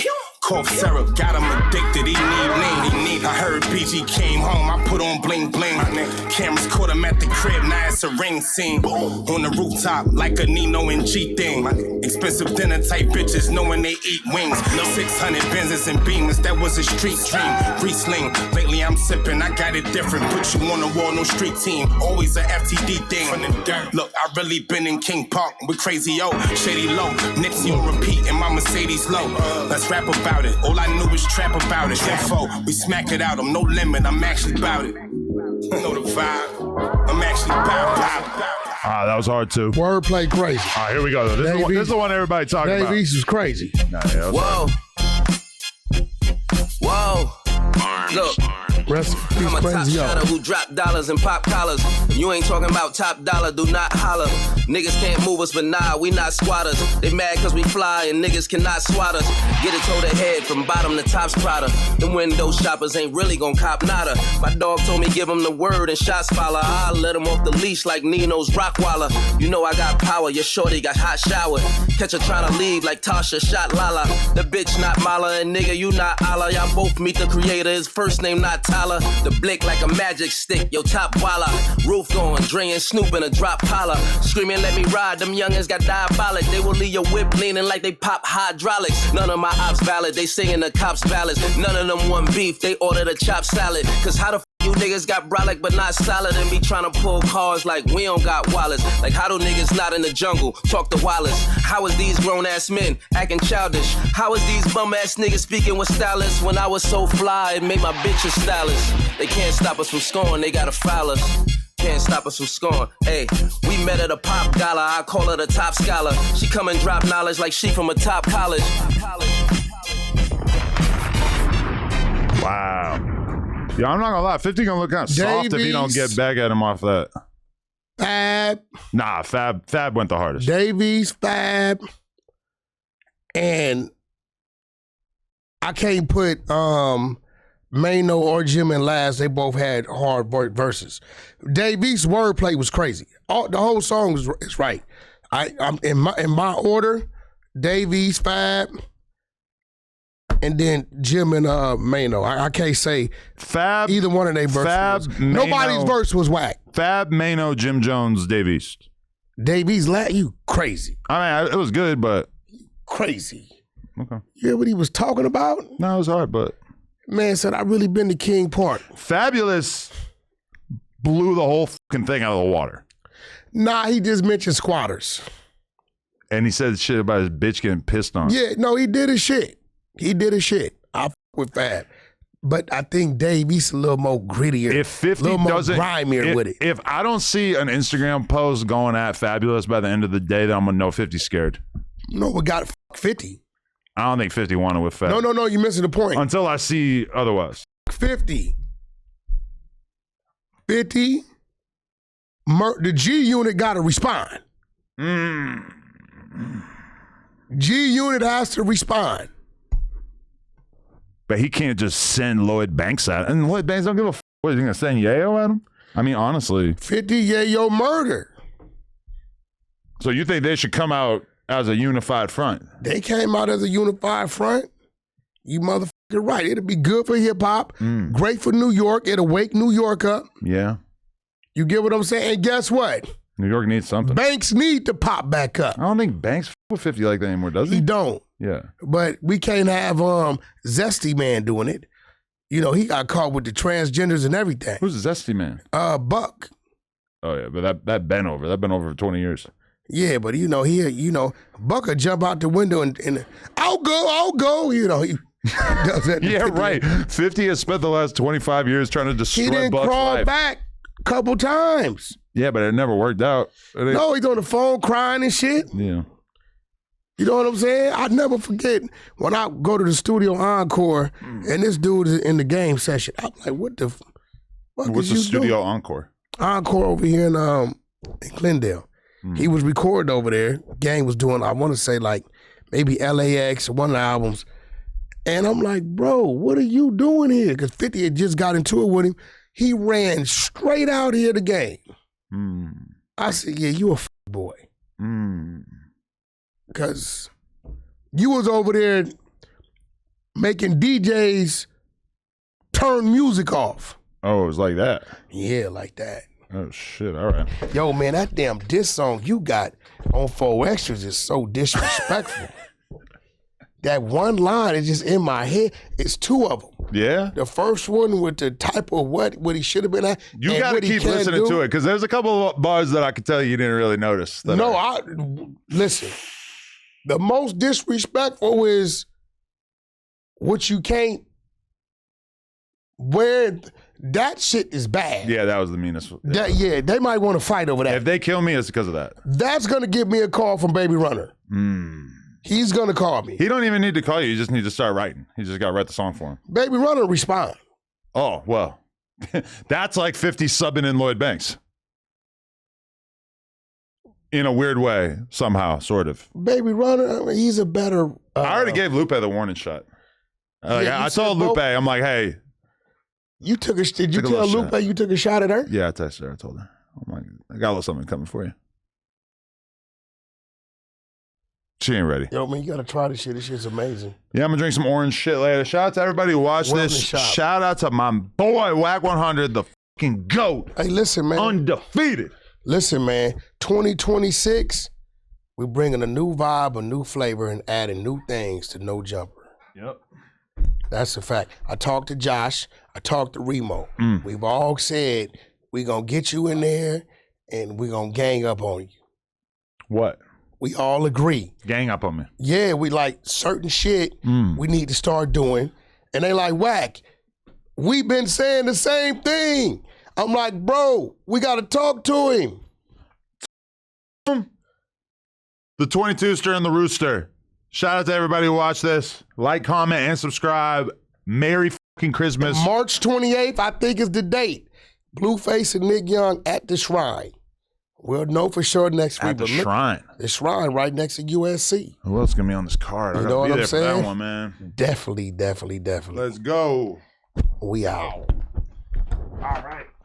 Cough syrup, got him addicted, he need lean. I heard BG came home, I put on bling bling. Cameras caught him at the crib, now it's a ring scene. On the rooftop, like a Nino and G thing. Expensive dinner type bitches, knowing they eat wings. 600 Benzes and Beamers, that was a street dream. Riesling, lately I'm sipping, I got it different. Put you on the wall, no street team. Always a FTD thing. From the dirt. Look, I really been in King Park with Crazy O, Shady Low. Nipsey on repeat, and my Mercedes low. Let's rap about it. All I knew was trap about it. Info, we smack it out. I'm no limit. I'm actually about it. Know the vibe. I'm actually about it. That was hard too. Wordplay crazy. All right, here we go. This is the one everybody talking about. Dave East is crazy. Whoa. Whoa. Look. I'm a top shotter who drop dollars and pop collars. If you ain't talking about top dollar, do not holler. Niggas can't move us, but nah, we not squatters. They mad cause we fly and niggas cannot swat us. Get it toe to head from bottom to top's Prada. Them window shoppers ain't really gon' cop nada. My dog told me give him the word and shots follow. I let him off the leash like Nino's Rockwaller. You know I got power, your shorty got hot shower. Catch her tryna leave like Tasha shot Lala. The bitch not Mala and nigga you not Allah. Y'all both meet the creator, his first name not Tyler. The blick like a magic stick, yo top walla. Roof going, Dre and Snoop in a drop collar. Screaming let me ride, them youngins got diabolic. They will leave your whip leaning like they pop hydraulics. None of my ops valid, they singing the cops ballads. None of them want beef, they ordered a chopped salad. Cause how the you niggas got brolic but not solid and be tryna pull cars like we don't got wallets. Like how do niggas not in the jungle talk to Wallace? How is these grown ass men acting childish? How is these bum ass niggas speaking with stylists when I was so fly and made my bitch a stylist? They can't stop us from scoring, they gotta foul us. Can't stop us from scoring. Hey, we met at a pop gala, I call her the top scholar. She come and drop knowledge like she from a top college. Wow. Yeah, I'm not gonna lie. 50 gonna look kind of soft if he don't get back at him off that. Fab. Nah, Fab went the hardest. Davies, Fab, and I can't put Mano or Jim in last. They both had hard verses. Davies' wordplay was crazy. The whole song is right. I'm in my order. Davies, Fab. And then Jim and Mano. I can't say Fab. Either one of their verses. Nobody's verse was whack. Fab, Mano, Jim Jones, Dave East. Dave East, you crazy. I mean, it was good, but crazy. Okay. You hear what he was talking about? No, it was hard, but man said I really been to King Park. Fabulous blew the whole fucking thing out of the water. Nah, he just mentioned squatters. And he said shit about his bitch getting pissed on. Yeah, no, he did his shit. He did his shit. I with Fab. But I think Dave East a little more grittier. If 50 a little more doesn't, grimier with it. If I don't see an Instagram post going at Fabulous by the end of the day, then I'm gonna know 50's scared. No, we got 50. I don't think 50 wanted with Fab. No, you're missing the point. Until I see otherwise. 50. The G unit got to respond. G unit has to respond. But he can't just send Lloyd Banks at him. And Lloyd Banks don't give a f***. What, is he going to send Yayo at him? I mean, honestly. 50 Yayo murder. So you think they should come out as a unified front? They came out as a unified front. You motherfucker right. It'll be good for hip-hop. Great for New York. It'll wake New York up. Yeah. You get what I'm saying? And guess what? New York needs something. Banks need to pop back up. I don't think Banks with 50 like that anymore, does he? He don't. Yeah. But we can't have Zesty Man doing it. You know, he got caught with the transgenders and everything. Who's the Zesty Man? Buck. Oh, yeah, but that been over. That been over for 20 years. Yeah, but Buck would jump out the window and I'll go. You know, he does that. Yeah, right. 50 has spent the last 25 years trying to destroy Buck's life. He didn't crawl back a couple times. Yeah, but it never worked out. No, he's on the phone crying and shit. Yeah. You know what I'm saying? I never forget when I go to the studio encore and this dude is in the game session. I'm like, what the fuck What's the studio encore? Encore over here in Glendale. He was recording over there. Gang was doing, I want to say like maybe LAX, one of the albums. And I'm like, bro, what are you doing here? Because 50 had just got into it with him. He ran straight out here the game. I said, yeah, you a boy. Because you was over there making DJs turn music off. Oh, it was like that. Yeah, like that. Oh shit! All right. Yo, man, that damn diss song you got on 4 Extras is so disrespectful. That one line is just in my head. It's 2 of them. Yeah. The first one with the type of what he should have been at. You got to keep listening to it because there's a couple of bars that I could tell you didn't really notice. Listen. The most disrespectful is what you can't wear. That shit is bad. Yeah, that was the meanest. Yeah, they might want to fight over that. If they kill me, it's because of that. That's gonna give me a call from Baby Runner. He's gonna call me. He don't even need to call you. You just need to start writing. He just got to write the song for him. Baby Runner respond. Oh, well. That's like 50 subbing in Lloyd Banks. In a weird way, somehow, sort of. Baby Runner, I mean, he's a better... I already gave Lupe the warning shot. I told Lupe, I'm like, hey... Did you tell Lupe you took a shot at her? Yeah, I texted her. I told her. I'm like, I got a little something coming for you. She ain't ready. Yo, man, you got to try this shit. This shit's amazing. Yeah, I'm going to drink some orange shit later. Shout out to everybody who watched this. Shout out to my boy, Wack 100, the fucking GOAT. Hey, listen, man. Undefeated. Listen, man. 2026, we're bringing a new vibe, a new flavor, and adding new things to No Jumper. Yep. That's a fact. I talked to Josh. I talked to Remo. We've all said we're going to get you in there and we're going to gang up on you. What? We all agree. Gang up on me. Yeah, we like certain shit we need to start doing. And they like, Wack, we've been saying the same thing. I'm like, bro, we got to talk to him. The 22ster and the Rooster. Shout out to everybody who watched this. Like, comment, and subscribe. Merry fucking Christmas. March 28th, I think, is the date. Blueface and Nick Young at the Shrine. We'll know for sure next week. At the Shrine. The Shrine right next to USC. Who else going to be on this card? You know what I'm saying? saying? For that one, man. Definitely. Let's go. We out. All right.